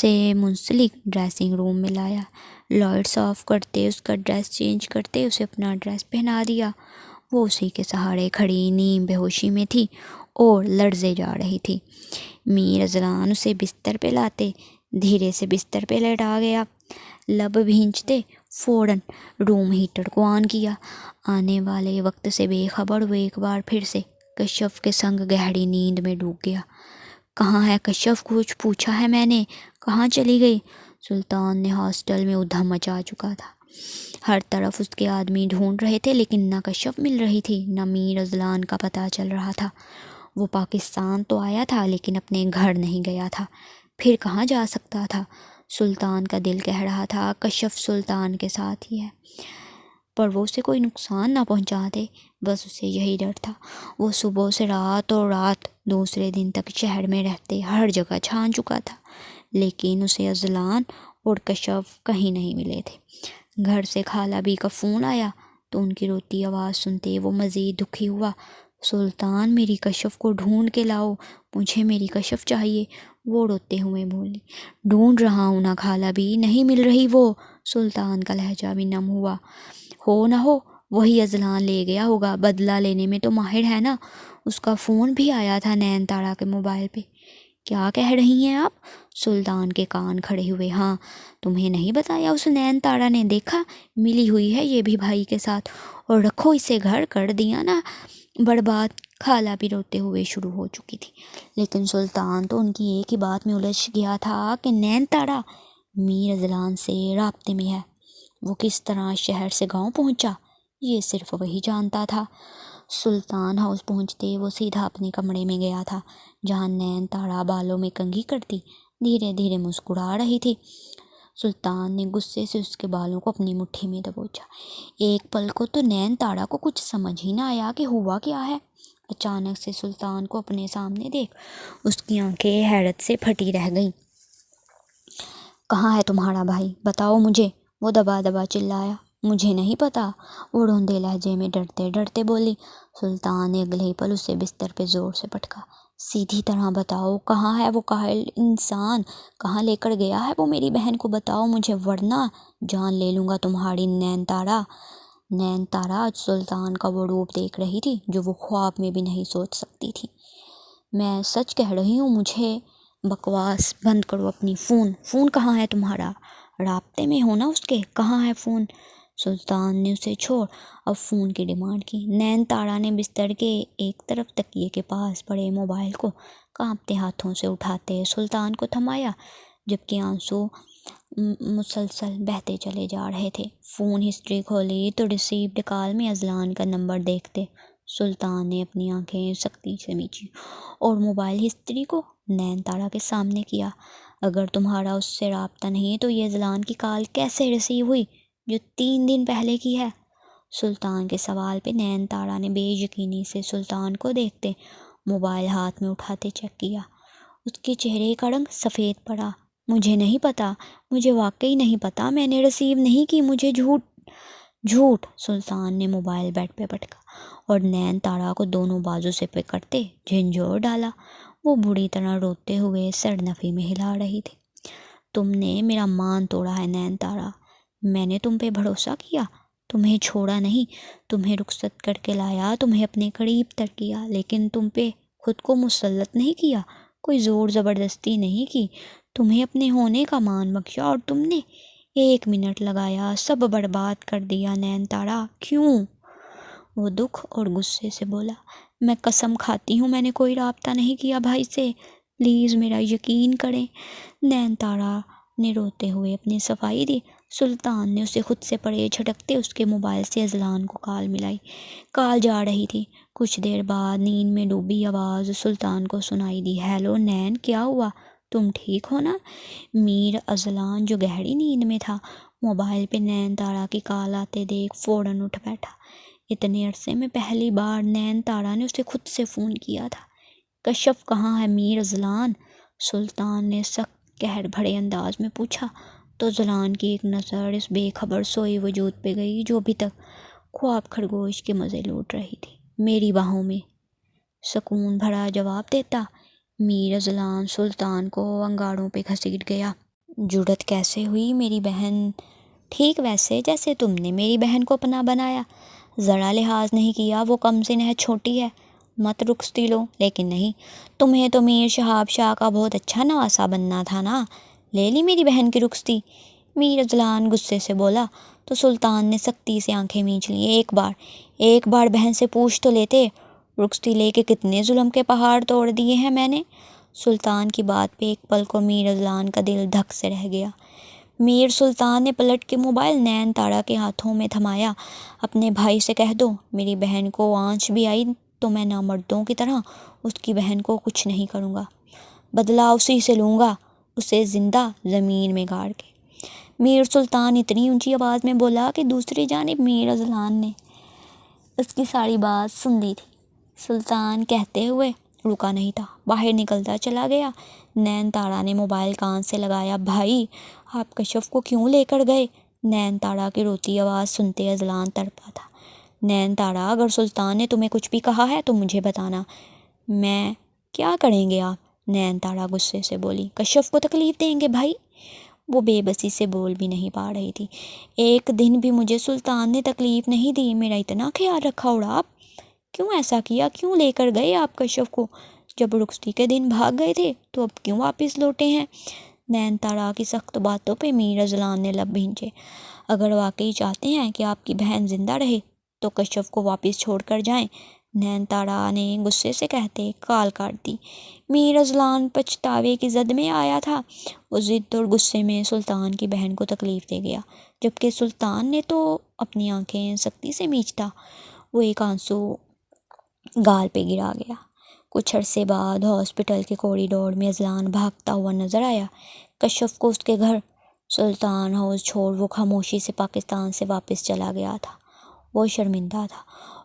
A: سے منسلک ڈریسنگ روم میں لایا۔ لائٹس آف کرتے، اس کا ڈریس چینج کرتے، اسے اپنا ڈریس پہنا دیا۔ وہ اسی کے سہارے کھڑی نیم بے ہوشی میں تھی اور لرزے جا رہی تھی۔ میر اذلان اسے بستر پہ لاتے دھیرے سے بستر پہ لیٹا گیا۔ لب بھینچتے فوراً روم ہیٹر کو آن کیا۔ آنے والے وقت سے بے خبر وہ ایک بار پھر سے کشف کے سنگ گہری نیند میں ڈوب گیا۔ کہاں ہے کشف؟ کچھ پوچھا ہے میں نے؟ کہاں چلی گئی؟ سلطان نے ہاسٹل میں ادھم مچا چکا تھا۔ ہر طرف اس کے آدمی ڈھونڈ رہے تھے، لیکن نہ کشف مل رہی تھی، نہ میر اذلان کا پتہ چل رہا تھا۔ وہ پاکستان تو آیا تھا، لیکن اپنے گھر نہیں گیا تھا، پھر کہاں جا سکتا تھا؟ سلطان کا دل کہہ رہا تھا کشف سلطان کے ساتھ ہی ہے، پر وہ اسے کوئی نقصان نہ پہنچا دے، بس اسے یہی ڈر تھا۔ وہ صبح سے رات اور رات دوسرے دن تک شہر میں رہتے ہر جگہ چھان چکا تھا، لیکن اسے اذلان اور کشف کہیں نہیں ملے تھے۔ گھر سے خالہ بی کا فون آیا تو ان کی روتی آواز سنتے وہ مزید دکھی ہوا۔ سلطان، میری کشف کو ڈھونڈ کے لاؤ، مجھے میری کشف چاہیے، وہ روتے ہوئے بولی۔ ڈھونڈ رہا ہوں نا خالہ بی، نہیں مل رہی وہ۔ سلطان کا لہجہ بھی نم ہوا۔ ہو نہ ہو وہی اذلان لے گیا ہوگا، بدلہ لینے میں تو ماہر ہے نا، اس کا فون بھی آیا تھا نین تارا کے موبائل پہ۔ کیا کہہ رہی ہیں آپ؟ سلطان کے کان کھڑے ہوئے۔ ہاں، تمہیں نہیں بتایا اس نین تارا نے؟ دیکھا، ملی ہوئی ہے یہ بھی بھائی کے ساتھ، اور رکھو اسے گھر کر دیا نا برباد۔ خالہ بھی روتے ہوئے شروع ہو چکی تھی، لیکن سلطان تو ان کی ایک ہی بات میں الجھ گیا تھا کہ نین تارا میر اذلان سے رابطے میں ہے۔ وہ کس طرح شہر سے گاؤں پہنچا یہ صرف وہی جانتا تھا۔ سلطان ہاؤس پہنچتے وہ سیدھا اپنے کمرے میں گیا تھا، جہاں نین تارا بالوں میں کنگھی کرتی دھیرے دھیرے مسکرا رہی تھی۔ سلطان نے غصے سے اس کے بالوں کو اپنی مٹھی میں دبوچا۔ ایک پل کو تو نین تارا کو کچھ سمجھ ہی نہ آیا کہ ہوا کیا ہے۔ اچانک سے سلطان کو اپنے سامنے دیکھ اس کی آنکھیں حیرت سے پھٹی رہ گئیں۔ کہاں ہے تمہارا بھائی؟ بتاؤ مجھے، وہ دبا دبا چلایا۔ مجھے نہیں پتا، وہ روندے لہجے میں ڈرتے ڈرتے بولی۔ سلطان نے اگلے ہی پل اسے بستر پہ زور سے پٹکا۔ سیدھی طرح بتاؤ کہاں ہے وہ کاہل انسان، کہاں لے کر گیا ہے وہ میری بہن کو؟ بتاؤ مجھے، ورنہ جان لے لوں گا تمہاری۔ نین تارا، نین تارا آج سلطان کا وہ روپ دیکھ رہی تھی جو وہ خواب میں بھی نہیں سوچ سکتی تھی۔ میں سچ کہہ رہی ہوں، مجھے بکواس بند کرو اپنی۔ فون کہاں ہے تمہارا؟ رابطے میں ہو نا اس کے؟ کہاں ہے فون؟ سلطان نے اسے چھوڑ اب فون کی ڈیمانڈ کی۔ نین تارا نے بستر کے ایک طرف تکیے کے پاس پڑے موبائل کو کانپتے ہاتھوں سے اٹھاتے سلطان کو تھمایا، جبکہ آنسو مسلسل بہتے چلے جا رہے تھے۔ فون ہسٹری کھولی تو ریسیوڈ کال میں اذلان کا نمبر دیکھتے سلطان نے اپنی آنکھیں سختی سے میچی اور موبائل ہسٹری کو نین تارا کے سامنے کیا۔ اگر تمہارا اس سے رابطہ نہیں تو یہ اذلان کی کال کیسے ریسیو ہوئی جو 3 دن پہلے کی ہے؟ سلطان کے سوال پہ نین تارا نے بے یقینی سے سلطان کو دیکھتے موبائل ہاتھ میں اٹھاتے چیک کیا۔ اس کے چہرے کا رنگ سفید پڑا۔ مجھے نہیں پتا، مجھے واقعی نہیں پتا، میں نے ریسیو نہیں کی، مجھے جھوٹ۔ سلطان نے موبائل بیڈ پہ پٹکا اور نین تارا کو دونوں بازو سے پکڑتے جھنجھوڑ ڈالا۔ وہ بری طرح روتے ہوئے سر نفی میں ہلا رہی تھی۔ تم نے میرا مان توڑا ہے نین تارا، میں نے تم پہ بھروسہ کیا، تمہیں چھوڑا نہیں، تمہیں رخصت کر کے لایا، تمہیں اپنے قریب تر کیا، لیکن تم پہ خود کو مسلط نہیں کیا، کوئی زور زبردستی نہیں کی، تمہیں اپنے ہونے کا مان بخشا اور تم نے 1 منٹ لگایا سب برباد کر دیا نین تارا، کیوں؟ وہ دکھ اور غصے سے بولا۔ میں قسم کھاتی ہوں میں نے کوئی رابطہ نہیں کیا بھائی سے، پلیز میرا یقین کریں۔ نین تارا نے روتے ہوئے اپنی صفائی دی۔ سلطان نے اسے خود سے پڑے جھٹکتے اس کے موبائل سے اذلان کو کال ملائی۔ کال جا رہی تھی۔ کچھ دیر بعد نیند میں ڈوبی آواز سلطان کو سنائی دی، ہیلو نین، کیا ہوا؟ تم ٹھیک ہو نا؟ میر اذلان جو گہری نیند میں تھا موبائل پہ نین تارا کی کال آتے دیکھ فوراً اٹھ بیٹھا۔ اتنے عرصے میں پہلی بار نین تارا نے اسے خود سے فون کیا تھا۔ کشف کہاں ہے میر اذلان؟ سلطان نے سخت قہر بھرے انداز میں پوچھا تو اذلان کی ایک نظر اس بے خبر سوئے وجود پہ گئی جو ابھی تک خواب خرگوش کے مزے لوٹ رہی تھی۔ میری باہوں میں، سکون بھرا جواب دیتا میر اذلان سلطان کو انگاروں پہ گھسیٹ گیا۔ جرأت کیسے ہوئی میری بہن؟ ٹھیک ویسے جیسے تم نے میری بہن کو اپنا بنایا، ذرا لحاظ نہیں کیا، وہ کم سن ہے، چھوٹی ہے، مت رخصتی لو۔ لیکن نہیں، تمہیں تو میر شہاب شاہ کا بہت اچھا نواسا بننا تھا نا، لے لی میری بہن کی رخصتی؟ میر اذلان غصے سے بولا تو سلطان نے سختی سے آنکھیں مینچ لی۔ ایک بار بہن سے پوچھ تو لیتے، رخصتی لے کے کتنے ظلم کے پہاڑ توڑ دیے ہیں میں نے۔ سلطان کی بات پہ ایک پل کو میر اذلان کا دل دھک سے رہ گیا۔ میر سلطان نے پلٹ کے موبائل نین تارا کے ہاتھوں میں تھمایا۔ اپنے بھائی سے کہہ دو میری بہن کو آنچ بھی آئی تو میں نامردوں کی طرح اس کی بہن کو کچھ نہیں کروں گا، بدلہ اسی سے لوں گا، اسے زندہ زمین میں گاڑ کے۔ میر سلطان اتنی اونچی آواز میں بولا کہ دوسری جانب میر اذلان نے اس کی ساری بات سن لی تھی۔ سلطان کہتے ہوئے رکا نہیں تھا، باہر نکلتا چلا گیا۔ نین تارا نے موبائل کان سے لگایا۔ بھائی، آپ کشف کو کیوں لے کر گئے؟ نین تارا کی روتی آواز سنتے اذلان تڑپا تھا۔ نین تارا، اگر سلطان نے تمہیں کچھ بھی کہا ہے تو مجھے بتانا۔ میں کیا کریں گے آپ؟ نین تارا غصے سے بولی۔ کشف کو تکلیف دیں گے بھائی؟ وہ بے بسی سے بول بھی نہیں پا رہی تھی۔ ایک دن بھی مجھے سلطان نے تکلیف نہیں دی، میرا اتنا خیال رکھا اور آپ کیوں ایسا کیا؟ کیوں لے کر گئے آپ کشف کو؟ جب رخصتی کے دن بھاگ گئے تھے تو اب کیوں واپس لوٹے ہیں؟ نین تارا کی سخت باتوں پہ میر اذلان نے لب بھینچے۔ اگر واقعی چاہتے ہیں کہ آپ کی بہن زندہ رہے تو کشف کو واپس چھوڑ کر جائیں، نین تارا نے غصے سے کہتے کال کاٹ دی۔ میر اذلان پچھتاوے کی زد میں آیا تھا۔ وہ ضد اور غصے میں سلطان کی بہن کو تکلیف دے گیا، جبکہ سلطان نے تو اپنی آنکھیں سختی سے مینچتا وہ ایک آنسو گال پہ گرا گیا۔ کچھ عرصے بعد ہاسپٹل کے کوریڈور میں اذلان بھاگتا ہوا نظر آیا۔ کشف کو اس کے گھر سلطان ہاؤس چھوڑ وہ خاموشی سے پاکستان سے واپس چلا گیا تھا۔ وہ شرمندہ تھا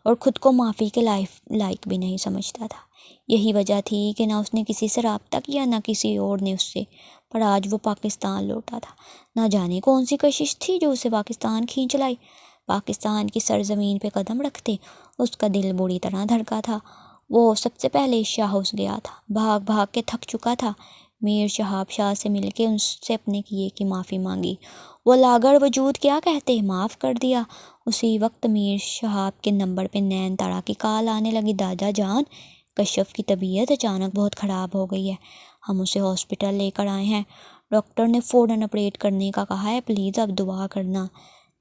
A: اور خود کو معافی کے لائق بھی نہیں سمجھتا تھا۔ یہی وجہ تھی کہ نہ اس نے کسی سے رابطہ کیا، نہ کسی اور نے اس سے، پر آج وہ پاکستان لوٹا تھا۔ نہ جانے کون سی کشش تھی جو اسے پاکستان کھینچ لائی۔ پاکستان کی سرزمین پہ قدم رکھتے اس کا دل بری طرح دھڑکا تھا۔ وہ سب سے پہلے شاہ ہاؤس گیا تھا، بھاگ بھاگ کے تھک چکا تھا۔ میر شہاب شاہ سے مل کے ان سے اپنے کیے کی معافی مانگی۔ وہ لاغر وجود کیا کہتے، معاف کر دیا۔ اسی وقت میر شہاب کے نمبر پہ نین تارا کی کال آنے لگی۔ دادا جان، کشف کی طبیعت اچانک بہت خراب ہو گئی ہے، ہم اسے ہاسپٹل لے کر آئے ہیں، ڈاکٹر نے فوراً آپریٹ کرنے کا کہا ہے، پلیز اب دعا کرنا۔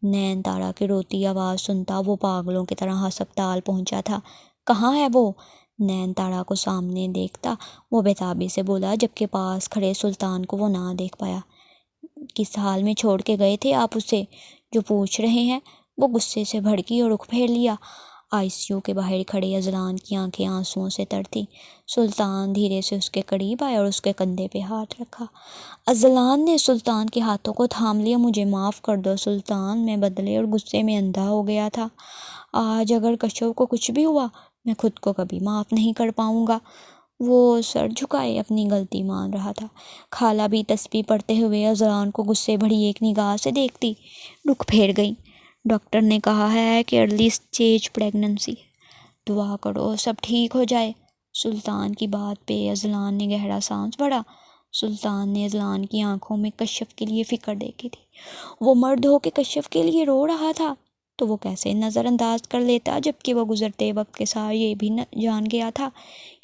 A: نین تارا کی روتی آواز سنتا وہ پاگلوں کی طرح ہسپتال پہنچا تھا۔ کہاں ہے وہ؟ نین تارا کو سامنے دیکھتا وہ بےتابی سے بولا، جبکہ پاس کھڑے سلطان کو وہ نہ دیکھ پایا۔ کس حال میں چھوڑ کے گئے تھے آپ اسے جو پوچھ رہے ہیں؟ وہ غصے سے بھڑکی اور رخ پھیر لیا۔ ICU کے باہر کھڑے اذلان کی آنکھیں آنسوؤں سے تر تھیں۔ سلطان دھیرے سے اس کے قریب آیا اور اس کے کندھے پہ ہاتھ رکھا۔ اذلان نے سلطان کے ہاتھوں کو تھام لیا۔ مجھے معاف کر دو سلطان، میں بدلے اور غصے میں اندھا ہو گیا تھا۔ آج اگر کشف کو کچھ بھی ہوا میں خود کو کبھی معاف نہیں کر پاؤں گا۔ وہ سر جھکائے اپنی غلطی مان رہا تھا۔ خالہ بھی تسبیح پڑھتے ہوئے اذلان کو غصے بھری ایک نگاہ سے دیکھتی رخ پھیر گئی۔ ڈاکٹر نے کہا ہے کہ ارلی اسٹیج پریگننسی ہے، دعا کرو سب ٹھیک ہو جائے۔ سلطان کی بات پہ اذلان نے گہرا سانس بھرا۔ سلطان نے اذلان کی آنکھوں میں کشف کے لیے فکر دیکھی تھی۔ وہ مرد ہو کے کشف کے لیے رو رہا تھا تو وہ کیسے نظر انداز کر لیتا، جبکہ وہ گزرتے وقت کے ساتھ یہ بھی جان گیا تھا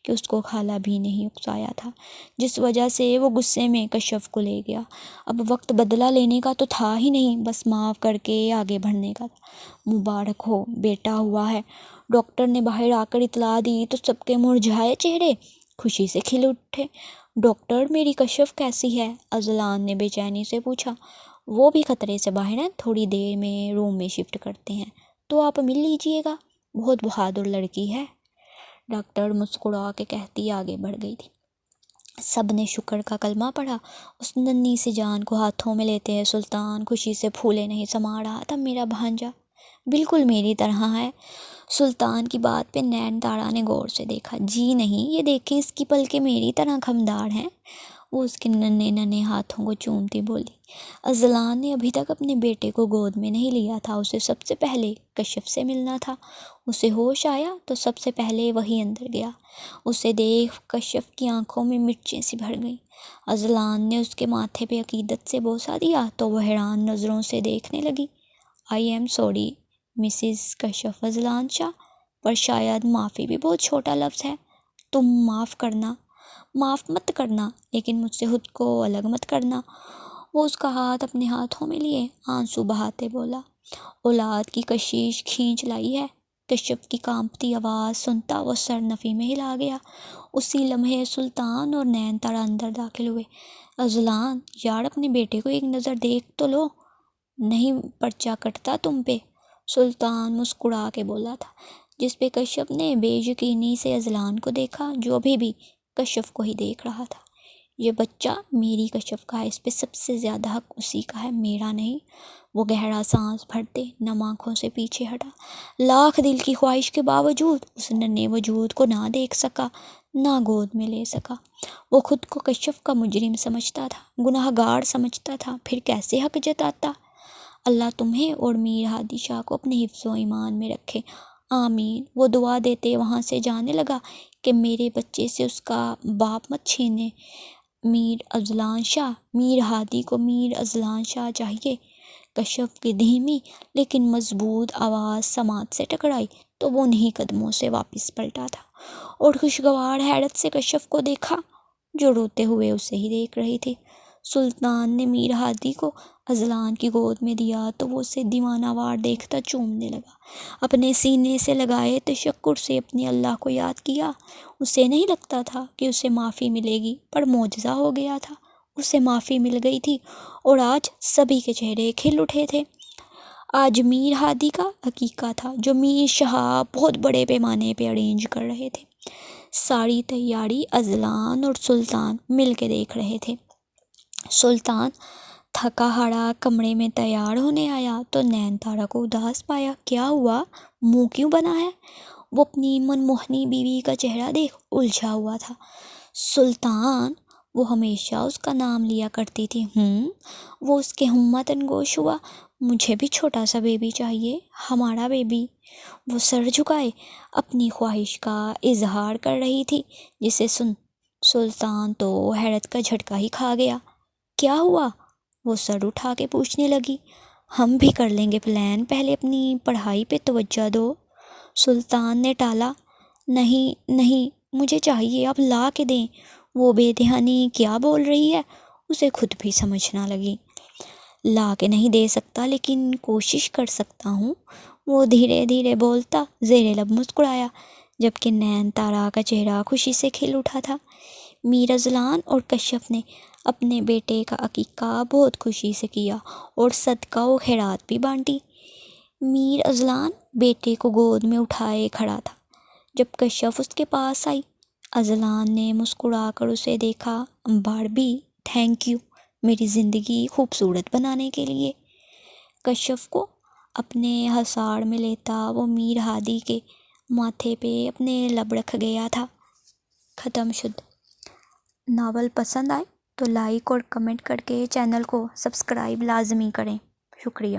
A: کہ اس کو خالہ بھی نہیں اکسایا تھا، جس وجہ سے وہ غصے میں کشف کو لے گیا۔ اب وقت بدلہ لینے کا تو تھا ہی نہیں، بس معاف کر کے آگے بڑھنے کا تھا۔ مبارک ہو، بیٹا ہوا ہے۔ ڈاکٹر نے باہر آ کر اطلاع دی تو سب کے مرجھائے چہرے خوشی سے کھل اٹھے۔ ڈاکٹر میری کشف کیسی ہے؟ اذلان نے بے چینی سے پوچھا۔ وہ بھی خطرے سے باہر ہیں، تھوڑی دیر میں روم میں شفٹ کرتے ہیں تو آپ مل لیجئے گا، بہت بہادر لڑکی ہے، ڈاکٹر مسکرا کے کہتی آگے بڑھ گئی تھی۔ سب نے شکر کا کلمہ پڑھا۔ اس ننھی سی جان کو ہاتھوں میں لیتے ہیں سلطان خوشی سے پھولے نہیں سما رہا تھا۔ میرا بھانجا بالکل میری طرح ہے۔ سلطان کی بات پہ نین تارا نے غور سے دیکھا۔ جی نہیں، یہ دیکھیں اس کی پلکیں میری طرح خمدار ہیں۔ وہ اس کے ننھے ننھے ہاتھوں کو چومتی بولی۔ اذلان نے ابھی تک اپنے بیٹے کو گود میں نہیں لیا تھا، اسے سب سے پہلے کشف سے ملنا تھا۔ اسے ہوش آیا تو سب سے پہلے وہی اندر گیا۔ اسے دیکھ کشف کی آنکھوں میں مرچیں سی بھر گئیں۔ اذلان نے اس کے ماتھے پہ عقیدت سے بوسہ دیا تو وہ حیران نظروں سے دیکھنے لگی۔ آئی ایم سوری مسز کشف اذلان شاہ، پر شاید معافی بھی بہت چھوٹا لفظ ہے۔ تم معاف مت کرنا، لیکن مجھ سے خود کو الگ مت کرنا۔ وہ اس کا ہاتھ اپنے ہاتھوں میں لیے آنسو بہاتے بولا۔ اولاد کی کشیش کھینچ لائی ہے۔ کشف کی کانپتی آواز سنتا وہ سر نفی میں ہلا گیا۔ اسی لمحے سلطان اور نین تارا اندر داخل ہوئے۔ اذلان یار اپنے بیٹے کو ایک نظر دیکھ تو لو، نہیں پرچہ کٹتا تم پہ، سلطان مسکرا کے بولا تھا، جس پہ کشف نے بے یقینی سے اذلان کو دیکھا جو ابھی بھی کشف کو ہی دیکھ رہا تھا۔ یہ بچہ میری کشف کا ہے، اس پہ سب سے زیادہ حق اسی کا ہے، میرا نہیں۔ وہ گہرا سانس بھرتے نم آنکھوں سے پیچھے ہٹا۔ لاکھ دل کی خواہش کے باوجود اس ننھے وجود کو نہ دیکھ سکا، نہ گود میں لے سکا۔ وہ خود کو کشف کا مجرم سمجھتا تھا، گناہ گار سمجھتا تھا، پھر کیسے حق جتاتا۔ اللہ تمہیں اور میر ہادی شاہ کو اپنے حفظ و ایمان میں رکھے، آمین۔ وہ دعا دیتے وہاں سے جانے لگا کہ میرے بچے سے اس کا باپ مت چھینے۔ میر اذلان شاہ، میر ہادی کو میر اذلان شاہ چاہیے۔ کشف کی دھیمی لیکن مضبوط آواز سماعت سے ٹکرائی تو وہ انہی قدموں سے واپس پلٹا تھا اور خوشگوار حیرت سے کشف کو دیکھا جو روتے ہوئے اسے ہی دیکھ رہی تھی۔ سلطان نے میر ہادی کو اذلان کی گود میں دیا تو وہ اسے دیوانہ وار دیکھتا چومنے لگا۔ اپنے سینے سے لگائے تشکر سے اپنے اللہ کو یاد کیا۔ اسے نہیں لگتا تھا کہ اسے معافی ملے گی، پر معجزہ ہو گیا تھا، اسے معافی مل گئی تھی اور آج سبھی کے چہرے کھل اٹھے تھے۔ آج میر ہادی کا عقیقہ تھا جو میر شہاب بہت بڑے پیمانے پہ ارینج کر رہے تھے۔ ساری تیاری اذلان اور سلطان مل کے دیکھ رہے تھے۔ سلطان تھکا ہاڑا کمرے میں تیار ہونے آیا تو نین تارا کو اداس پایا۔ کیا ہوا؟ منہ کیوں بنا ہے؟ وہ اپنی منموہنی بیوی کا چہرہ دیکھ الجھا ہوا تھا۔ سلطان، وہ ہمیشہ اس کا نام لیا کرتی تھی۔ وہ اس کے ہمت انگوش ہوا۔ مجھے بھی چھوٹا سا بیبی چاہیے، ہمارا بیبی۔ وہ سر جھکائے اپنی خواہش کا اظہار کر رہی تھی، جسے سن سلطان تو حیرت کا جھٹکا ہی کھا گیا۔ کیا ہوا؟ وہ سر اٹھا کے پوچھنے لگی۔ ہم بھی کر لیں گے پلان، پہلے اپنی پڑھائی پہ توجہ دو۔ سلطان نے ٹالا۔ نہیں مجھے چاہیے، آپ لا کے دیں۔ وہ بے دھیانی کیا بول رہی ہے اسے خود بھی سمجھ نہ لگی۔ لا کے نہیں دے سکتا لیکن کوشش کر سکتا ہوں، وہ دھیرے دھیرے بولتا زیر لب مسکرایا، جبکہ نین تارا کا چہرہ خوشی سے کھل اٹھا تھا۔ میر اذلان اور کشف نے اپنے بیٹے کا عقیقہ بہت خوشی سے کیا اور صدقہ و خیرات بھی بانٹی۔ میر اذلان بیٹے کو گود میں اٹھائے کھڑا تھا جب کشف اس کے پاس آئی۔ اذلان نے مسکرا کر اسے دیکھا۔ باربی، تھینک یو میری زندگی خوبصورت بنانے کے لیے۔ کشف کو اپنے حصار میں لیتا وہ میر ہادی کے ماتھے پہ اپنے لب رکھ گیا تھا۔ ختم شد۔ ناول پسند آئے تو لائک اور کمنٹ کر کے چینل کو سبسکرائب لازمی کریں۔ شکریہ۔